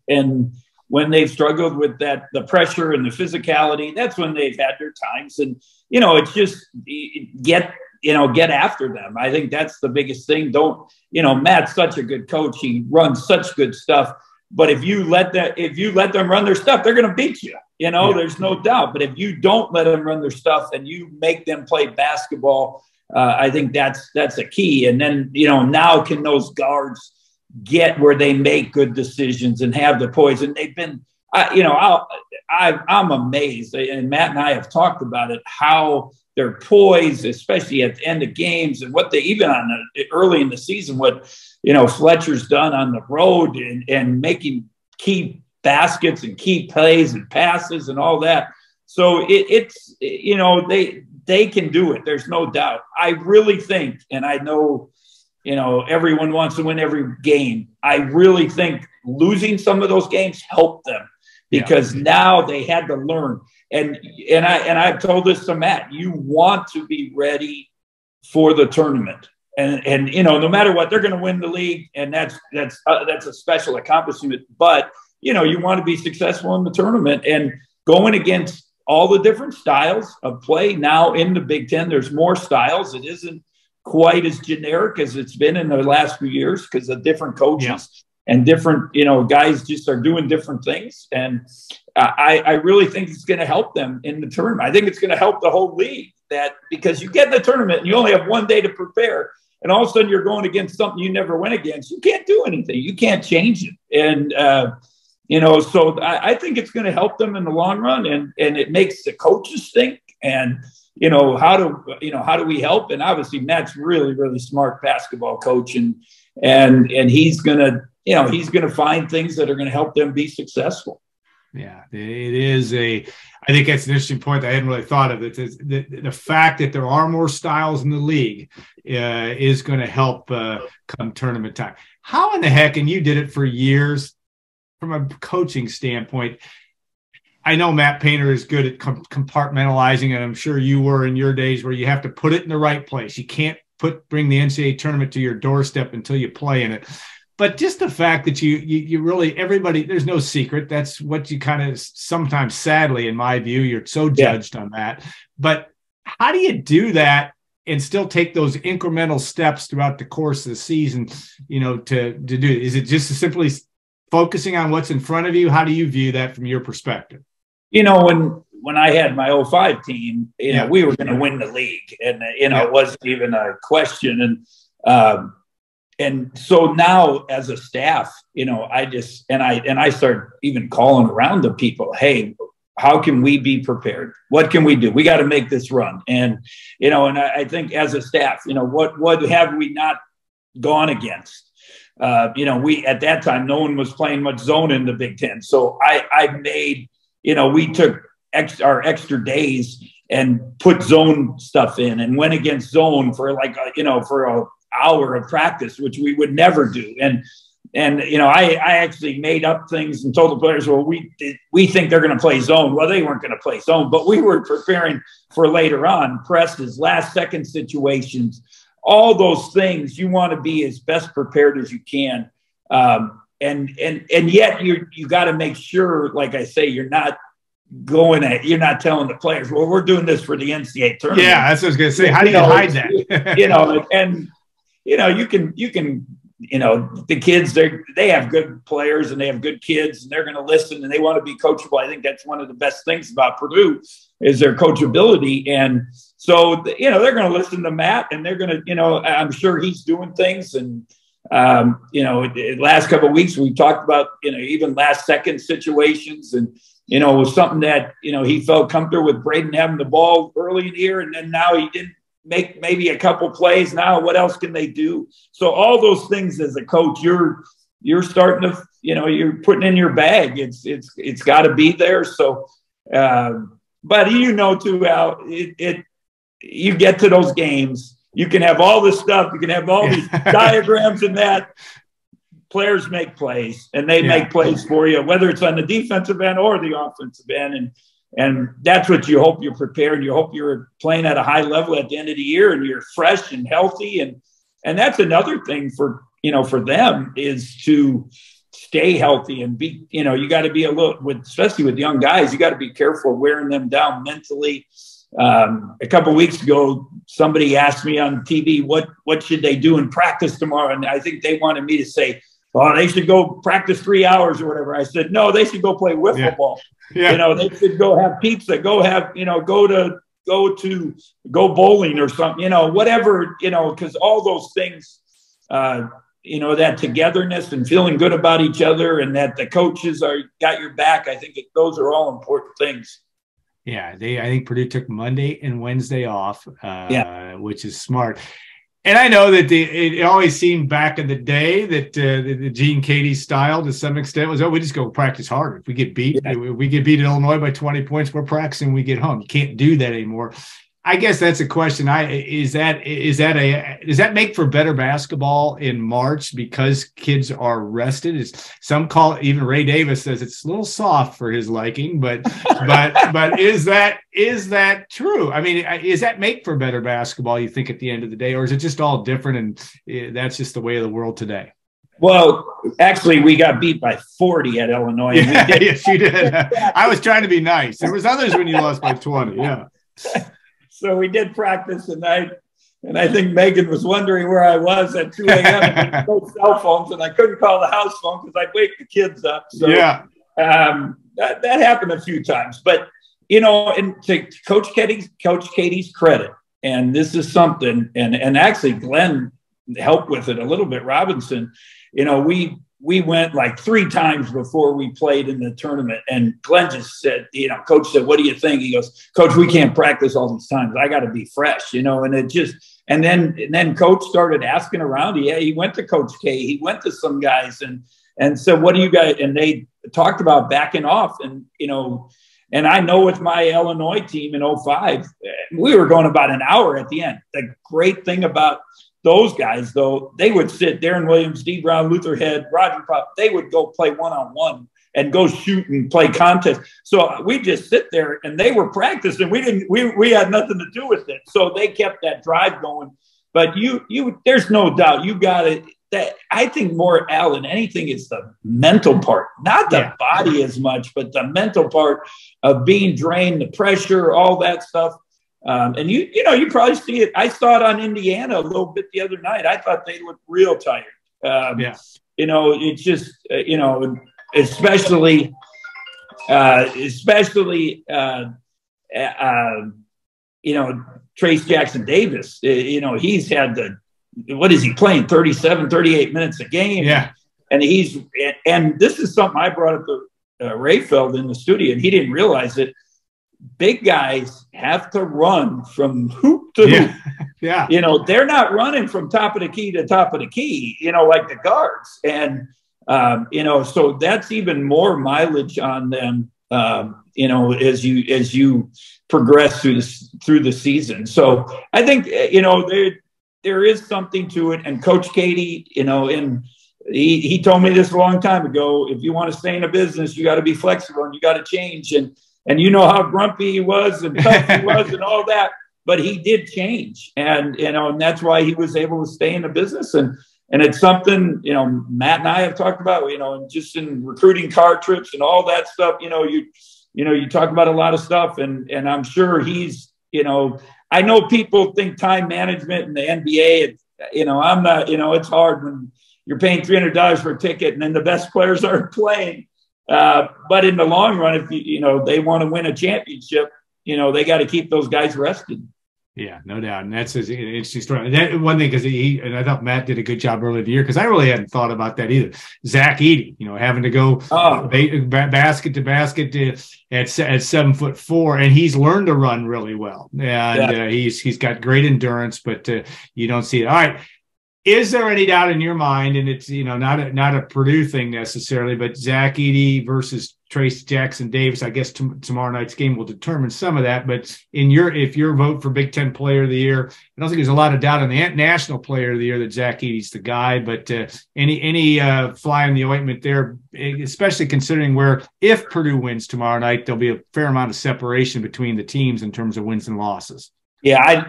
And when they've struggled with the pressure and the physicality, that's when they've had their times. And, it's just get after them. I think that's the biggest thing. Matt's such a good coach. He runs such good stuff. But if you let them run their stuff, they're going to beat you. There's no doubt. But if you don't let them run their stuff and you make them play basketball, I think that's a key. And then, now can those guards get where they make good decisions and have the poise. And they've been, I'm amazed. And Matt and I have talked about it, how they're poised, especially at the end of games and what they, even early in the season, what, Fletcher's done on the road and making key baskets and key plays and passes and all that. So it's they can do it. There's no doubt. I really think, and I know, everyone wants to win every game. I really think losing some of those games helped them because now they had to learn. And I've told this to Matt, you want to be ready for the tournament. And no matter what, they're going to win the league. And that's a special accomplishment. But, you want to be successful in the tournament and going against all the different styles of play. Now in the Big Ten, there's more styles. It isn't quite as generic as it's been in the last few years because of different coaches. different, guys just are doing different things. And I really think it's going to help them in the tournament. I think it's going to help the whole league, because you get in the tournament and you only have one day to prepare, and all of a sudden you're going against something you never went against. You can't do anything. You can't change it. And, so I think it's going to help them in the long run, and it makes the coaches think, and, how do we help? And obviously Matt's really, really smart basketball coach, and he's going to find things that are going to help them be successful. Yeah, it is I think that's an interesting point that I hadn't really thought of. The fact that there are more styles in the league is going to help come tournament time. How in the heck, and you did it for years, from a coaching standpoint, I know Matt Painter is good at compartmentalizing, and I'm sure you were in your days, where you have to put it in the right place. You can't bring the NCAA tournament to your doorstep until you play in it. But just the fact that you really, everybody, there's no secret. That's what you kind of sometimes, sadly, in my view, you're so judged on that. But how do you do that and still take those incremental steps throughout the course of the season, to do it? Is it just simply focusing on what's in front of you? How do you view that from your perspective? When I had my 05 team, we were going to win the league, and it wasn't even a question. And so now as a staff, I started even calling around to people, hey, how can we be prepared? What can we do? We got to make this run. And, and I think as a staff, what have we not gone against? We, at that time, no one was playing much zone in the Big Ten. So I made, we took our extra days and put zone stuff in, and went against zone for for a hour of practice, which we would never do. And I actually made up things and told the players, well, we think they're going to play zone. Well, they weren't going to play zone, but we were preparing for later on presses, last second situations, all those things. You want to be as best prepared as you can. And yet you got to make sure, like I say, you're not telling the players, well, we're doing this for the NCAA tournament. Yeah, that's what I was going to say. How do you hide that? You can, the kids, they have good players and they have good kids, and they're going to listen and they want to be coachable. I think that's one of the best things about Purdue is their coachability. And so, they're going to listen to Matt, and they're going to, I'm sure he's doing things. And, the last couple of weeks, we talked about, even last second situations, and, it was something that, he felt comfortable with Braden having the ball early in the year, and then now he didn't make maybe a couple plays. Now what else can they do? So all those things as a coach, you're starting to, you're putting in your bag. It's got to be there. So, but too, Al, you get to those games, you can have all this stuff, you can have all these diagrams and that. Players make plays, and they make plays for you, whether it's on the defensive end or the offensive end. And that's what you hope you're prepared. You hope you're playing at a high level at the end of the year, and you're fresh and healthy. And that's another thing for them, is to stay healthy and be, you got to be especially with young guys, you got to be careful wearing them down mentally. A couple of weeks ago, somebody asked me on TV, what should they do in practice tomorrow? And I think they wanted me to say, oh, they should go practice 3 hours or whatever. I said, no, they should go play wiffle ball. Yeah. They should go have pizza, go bowling or something, whatever, because all those things, that togetherness and feeling good about each other, and that the coaches got your back. I think those are all important things. Yeah, I think Purdue took Monday and Wednesday off, which is smart. And I know that it always seemed back in the day that the Gene Katie style, to some extent, was, we just go practice harder. If we get beat, we get beat in Illinois by 20 points, we're practicing, we get home. You can't do that anymore. I guess that's a question. Does that make for better basketball in March because kids are rested? Some call it, even Ray Davis says it's a little soft for his liking, but is that true? I mean, is that make for better basketball, you think, at the end of the day, or is it just all different and that's just the way of the world today? Well, actually, we got beat by 40 at Illinois. Yes, you did. I was trying to be nice. There was others when you lost by 20. Yeah. So we did practice, and And I think Megan was wondering where I was at 2 a.m. No cell phones, and I couldn't call the house phone because I'd wake the kids up. So that happened a few times. But, you know, and to Coach Katie's credit, and this is something, and actually Glenn helped with it a little bit, Robinson, you know, we went like 3 times before we played in the tournament. And Glenn just said, you know, Coach said, what do you think? He goes, Coach, we can't practice all these times. I got to be fresh, you know, and it just, and then Coach started asking around. He went to Coach K. He went to some guys and said, what do you guys, and they talked about backing off. And, you know, and I know with my Illinois team in 2005, we were going about an hour at the end. The great thing about those guys, though, they would sit, Darren Williams, D. Brown, Luther Head, Roger Pop, they would go play one-on-one and go shoot and play contest. So we just sit there and they were practicing. We had nothing to do with it. So they kept that drive going. But there's no doubt you got it. That I think more, Al, than anything is the mental part, not the body as much, but the mental part of being drained, the pressure, all that stuff. And you know, you probably see it. I saw it on Indiana a little bit the other night. I thought they looked real tired. You know, it's just, you know, especially, you know, Trace Jackson Davis, you know, he's had what is he playing? 37, 38 minutes a game. Yeah. And and this is something I brought up to Rayfeld in the studio, and he didn't realize it. Big guys have to run from hoop to hoop. Yeah. You know, they're not running from top of the key to top of the key, you know, like the guards. And, you know, so that's even more mileage on them, you know, as you progress through the season. So I think, you know, there is something to it. And Coach Katie, you know, he told me this a long time ago, if you want to stay in a business, you got to be flexible and you got to change. And you know how grumpy he was and tough he was and all that, but he did change. And, you know, and that's why he was able to stay in the business. And it's something, you know, Matt and I have talked about, you know, just in recruiting car trips and all that stuff, you know, you talk about a lot of stuff and I'm sure he's, you know, I know people think time management in the NBA, you know, I'm not, you know, it's hard when you're paying $300 for a ticket and then the best players aren't playing. But in the long run, if you know, they want to win a championship, you know, they got to keep those guys rested. Yeah, no doubt. And that's an interesting story. That one thing, because and I thought Matt did a good job earlier in the year, because I really hadn't thought about that either. Zach-Edey, you know, having to go basket to basket at 7'4", and he's learned to run really well. And he's got great endurance, but you don't see it. All right. Is there any doubt in your mind, and it's, you know, not a Purdue thing necessarily, but Zach-Edey versus Trace Jackson Davis, I guess tomorrow night's game will determine some of that. But if your vote for Big Ten Player of the Year, I don't think there's a lot of doubt on the National Player of the Year that Zach-Edey's the guy. But any fly in the ointment there, especially considering if Purdue wins tomorrow night, there'll be a fair amount of separation between the teams in terms of wins and losses. Yeah,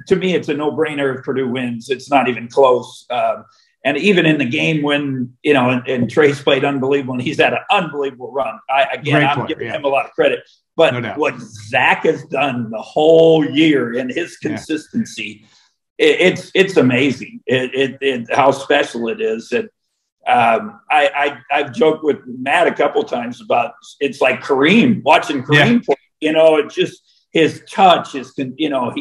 to me, it's a no-brainer if Purdue wins. It's not even close. And even in the game when, you know, and Trace played unbelievable, and he's had an unbelievable run. I'm giving him a lot of credit. But what Zach has done the whole year and his consistency, it's amazing. How special it is. And I've joked with Matt a couple of times about it's like watching Kareem play. You know, it just – his touch is, you know,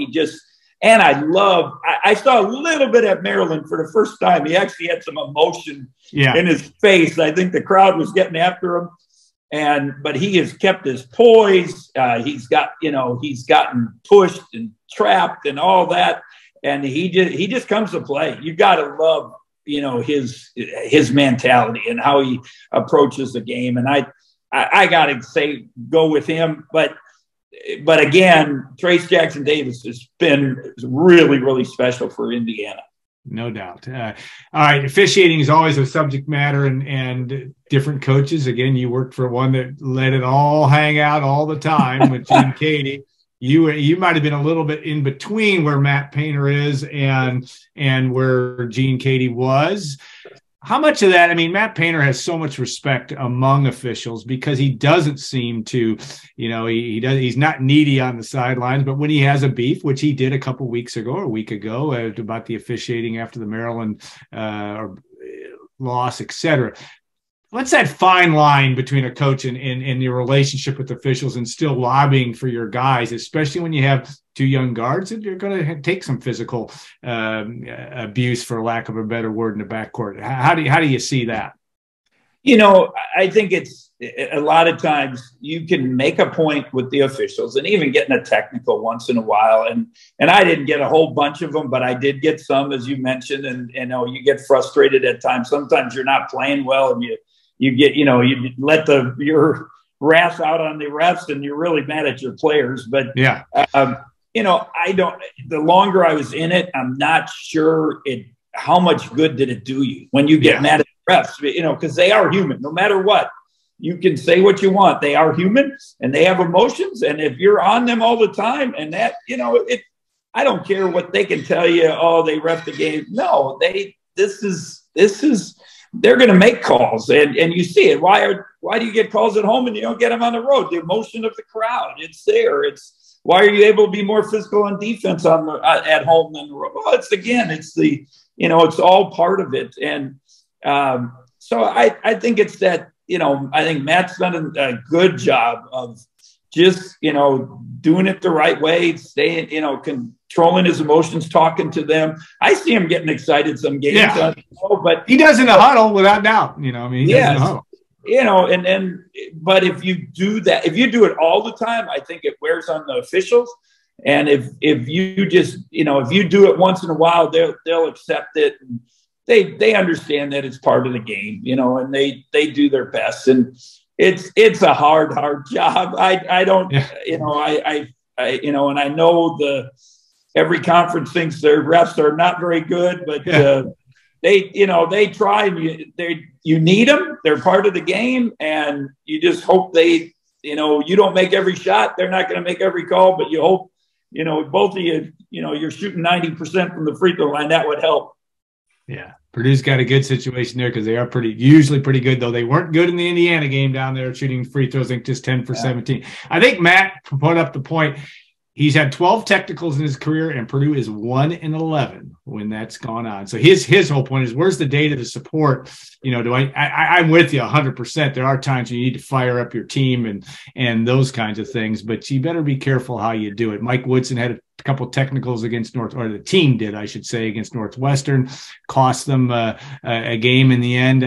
and I saw a little bit at Maryland for the first time. He actually had some emotion in his face. I think the crowd was getting after him, but he has kept his poise. He's gotten pushed and trapped and all that. And he just comes to play. You got to love, you know, his mentality and how he approaches the game. And I got to say, go with him. But again, Trace Jackson Davis has been really, really special for Indiana. No doubt. All right. Officiating is always a subject matter and different coaches. Again, you worked for one that let it all hang out all the time with Gene Katie. You might have been a little bit in between where Matt Painter is and where Gene Katie was. how much of that, I mean, Matt Painter has so much respect among officials because he doesn't seem to, he's not needy on the sidelines, but when he has a beef, which he did a couple weeks ago or a week ago about the officiating after the Maryland loss, et cetera. What's that fine line between a coach and your relationship with officials and still lobbying for your guys, especially when you have two young guards and you're going to take some physical abuse, for lack of a better word, in the backcourt? How do you see that? I think it's a lot of times you can make a point with the officials and even getting a technical once in a while. And I didn't get a whole bunch of them, but I did get some, as you mentioned, and you get frustrated at times. Sometimes you're not playing well and you get, you let your wrath out on the refs and you're really mad at your players. But, yeah, the longer I was in it, I'm not sure how much good did it do you when you get mad at the refs, because they are human, no matter what. You can say what you want. They are human and they have emotions. And if you're on them all the time and that, I don't care what they can tell you. Oh, they ref the game. No, they're going to make calls, and you see it. Why do you get calls at home and you don't get them on the road? The emotion of the crowd, it's there. It's why are you able to be more physical on defense at home than the road? Well, it's all part of it. And so I think it's that, I think Matt's done a good job of just, doing it the right way, staying, controlling his emotions, talking to them. I see him getting excited some games, but he does in the huddle without doubt. He does in the huddle. But if you do that, if you do it all the time, I think it wears on the officials. And if you just, if you do it once in a while, they'll accept it. And they understand that it's part of the game, and they do their best. And it's a hard job. I don't, and I know every conference thinks their refs are not very good, but they try, and you need them. They're part of the game, and you just hope you don't make every shot. They're not going to make every call, but you hope, both of you, you're shooting 90% from the free throw line. That would help. Yeah. Purdue's got a good situation there because they are usually pretty good, though they weren't good in the Indiana game down there shooting free throws, I think just 10 for 17. I think Matt put up the point. He's had 12 technicals in his career, and Purdue is 1-11 when that's gone on. So his whole point is, where's the data to support? I'm with you 100%. There are times you need to fire up your team and those kinds of things, but you better be careful how you do it. Mike Woodson had a couple technicals against the team did, I should say, against Northwestern, cost them a game in the end.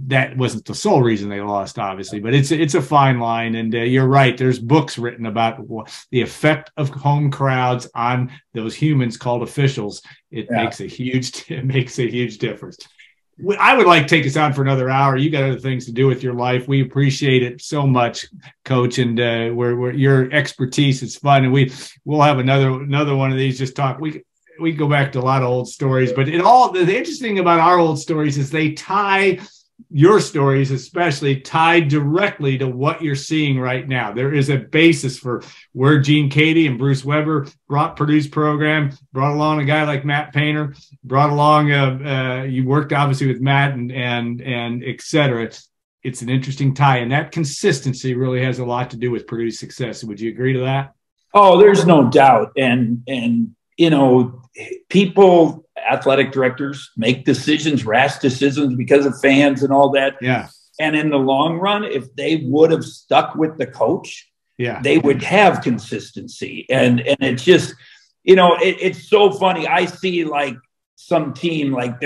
That wasn't the sole reason they lost, obviously, but it's a fine line. And you're right. There's books written about the effect of home crowds on those humans called officials. It makes a huge difference. I would like to take us on for another hour. You got other things to do with your life. We appreciate it so much, Coach, and your expertise is fun, and we'll have another one of these. Just talk. We go back to a lot of old stories, but the interesting thing about our old stories is they tie your stories, especially tied directly to what you're seeing right now. There is a basis for where Gene Cady and Bruce Weber brought Purdue's program, brought along a guy like Matt Painter, brought along you worked obviously with Matt and et cetera. It's an interesting tie, and that consistency really has a lot to do with Purdue's success. Would you agree to that? Oh, there's no doubt. And people, athletic directors, make rash decisions because of fans and all that. Yeah. And in the long run, if they would have stuck with the coach, they would have consistency. And it's just, it's so funny. I see like some team like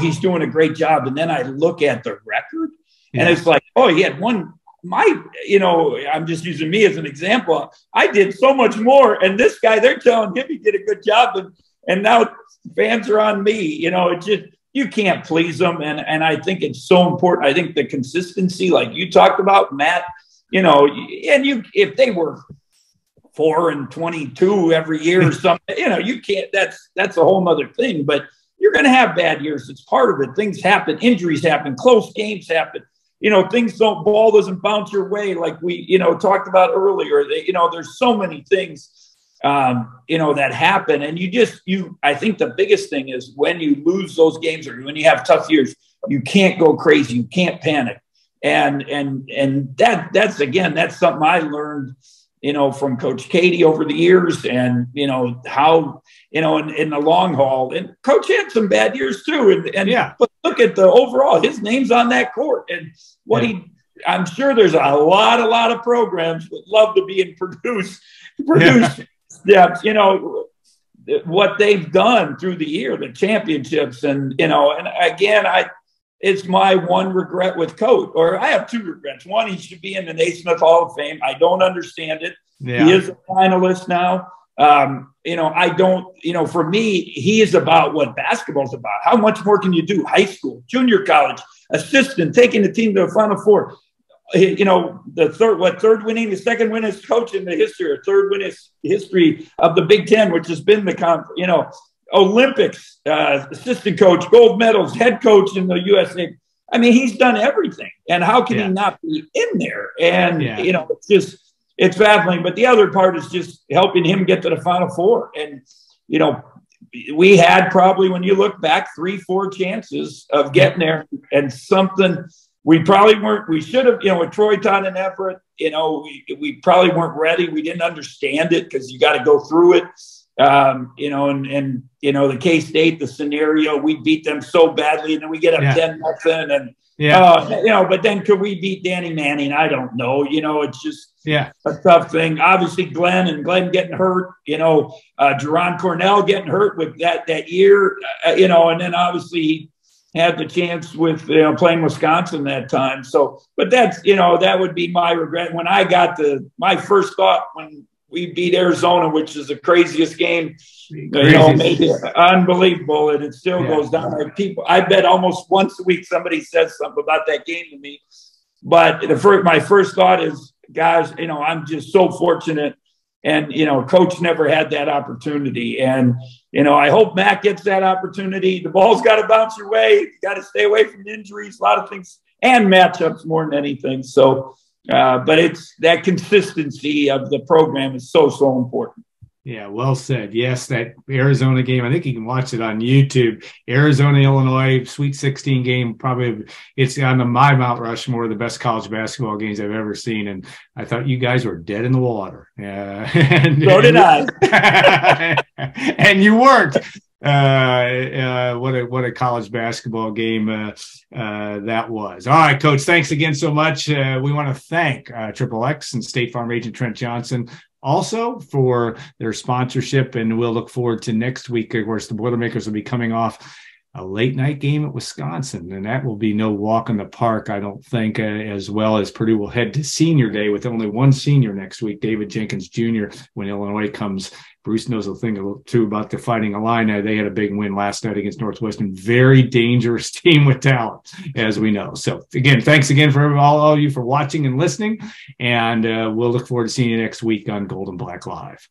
he's doing a great job. And then I look at the record and it's like, he had one. I'm just using me as an example. I did so much more. And this guy, they're telling him he did a good job. And now fans are on me. It just, you can't please them. And I think it's so important. I think the consistency, like you talked about, Matt, if they were 4-22 every year or something, you can't, that's a whole nother thing. But you're going to have bad years. It's part of it. Things happen. Injuries happen. Close games happen. Ball doesn't bounce your way like we, talked about earlier. There's so many things. that happen. And I think the biggest thing is when you lose those games or when you have tough years, you can't go crazy. You can't panic. And that's something I learned, from Coach Katie over the years, and, how, in the long haul. And Coach had some bad years too. But look at the overall, his name's on that court, and I'm sure there's a lot of programs would love to be in Purdue's steps, what they've done through the year, the championships, and again, it's my one regret with Coach, or I have two regrets. One, he should be in the Naismith Hall of Fame. I don't understand it. Yeah. He is a finalist now. I don't, for me, he is about what basketball is about. How much more can you do? High school, junior college, assistant, taking the team to the Final Four. The second winningest coach in the history, or third winningest history of the Big Ten, which has been the Olympics, assistant coach, gold medals, head coach in the USA. I mean, he's done everything. And how can he not be in there? And, it's baffling. But the other part is just helping him get to the Final Four. And, we had probably, when you look back, 3-4 chances of getting there, and something we probably weren't. We should have, with Troy, Todd, and Everett, we probably weren't ready. We didn't understand it because you got to go through it. The K-State, the scenario, we beat them so badly, and then we get up 10-0, and but then could we beat Danny Manning? I don't know. It's just a tough thing. Obviously, Glenn getting hurt. Jerron Cornell getting hurt with that year. And then obviously he had the chance with playing Wisconsin that time. So, but that's that would be my regret. When I got my first thought when we beat Arizona, which is the craziest game, maybe unbelievable, and it still goes down. I bet almost once a week somebody says something about that game to me. But my first thought is, guys, I'm just so fortunate, and Coach never had that opportunity, and I hope Matt gets that opportunity. The ball's got to bounce your way. You got to stay away from injuries, a lot of things, and matchups more than anything. So. But it's that consistency of the program is so important. Yeah, well said. Yes, that Arizona game, I think you can watch it on YouTube. Arizona-Illinois Sweet 16 game, probably it's on my Mount Rushmore, the best college basketball games I've ever seen. And I thought you guys were dead in the water. So did I. And you weren't. What a college basketball game that was. All right, Coach, thanks again so much. We want to thank XXX and State Farm agent Trent Johnson also for their sponsorship, and we'll look forward to next week. Of course, the Boilermakers will be coming off a late night game at Wisconsin, and that will be no walk in the park, I don't think, as well as Purdue will head to senior day with only one senior next week, David Jenkins Jr., when Illinois comes. Bruce knows a thing or two about the Fighting Illini. They had a big win last night against Northwestern. Very dangerous team with talent, as we know. So, again, thanks again for all of you for watching and listening, and we'll look forward to seeing you next week on Gold and Black Live.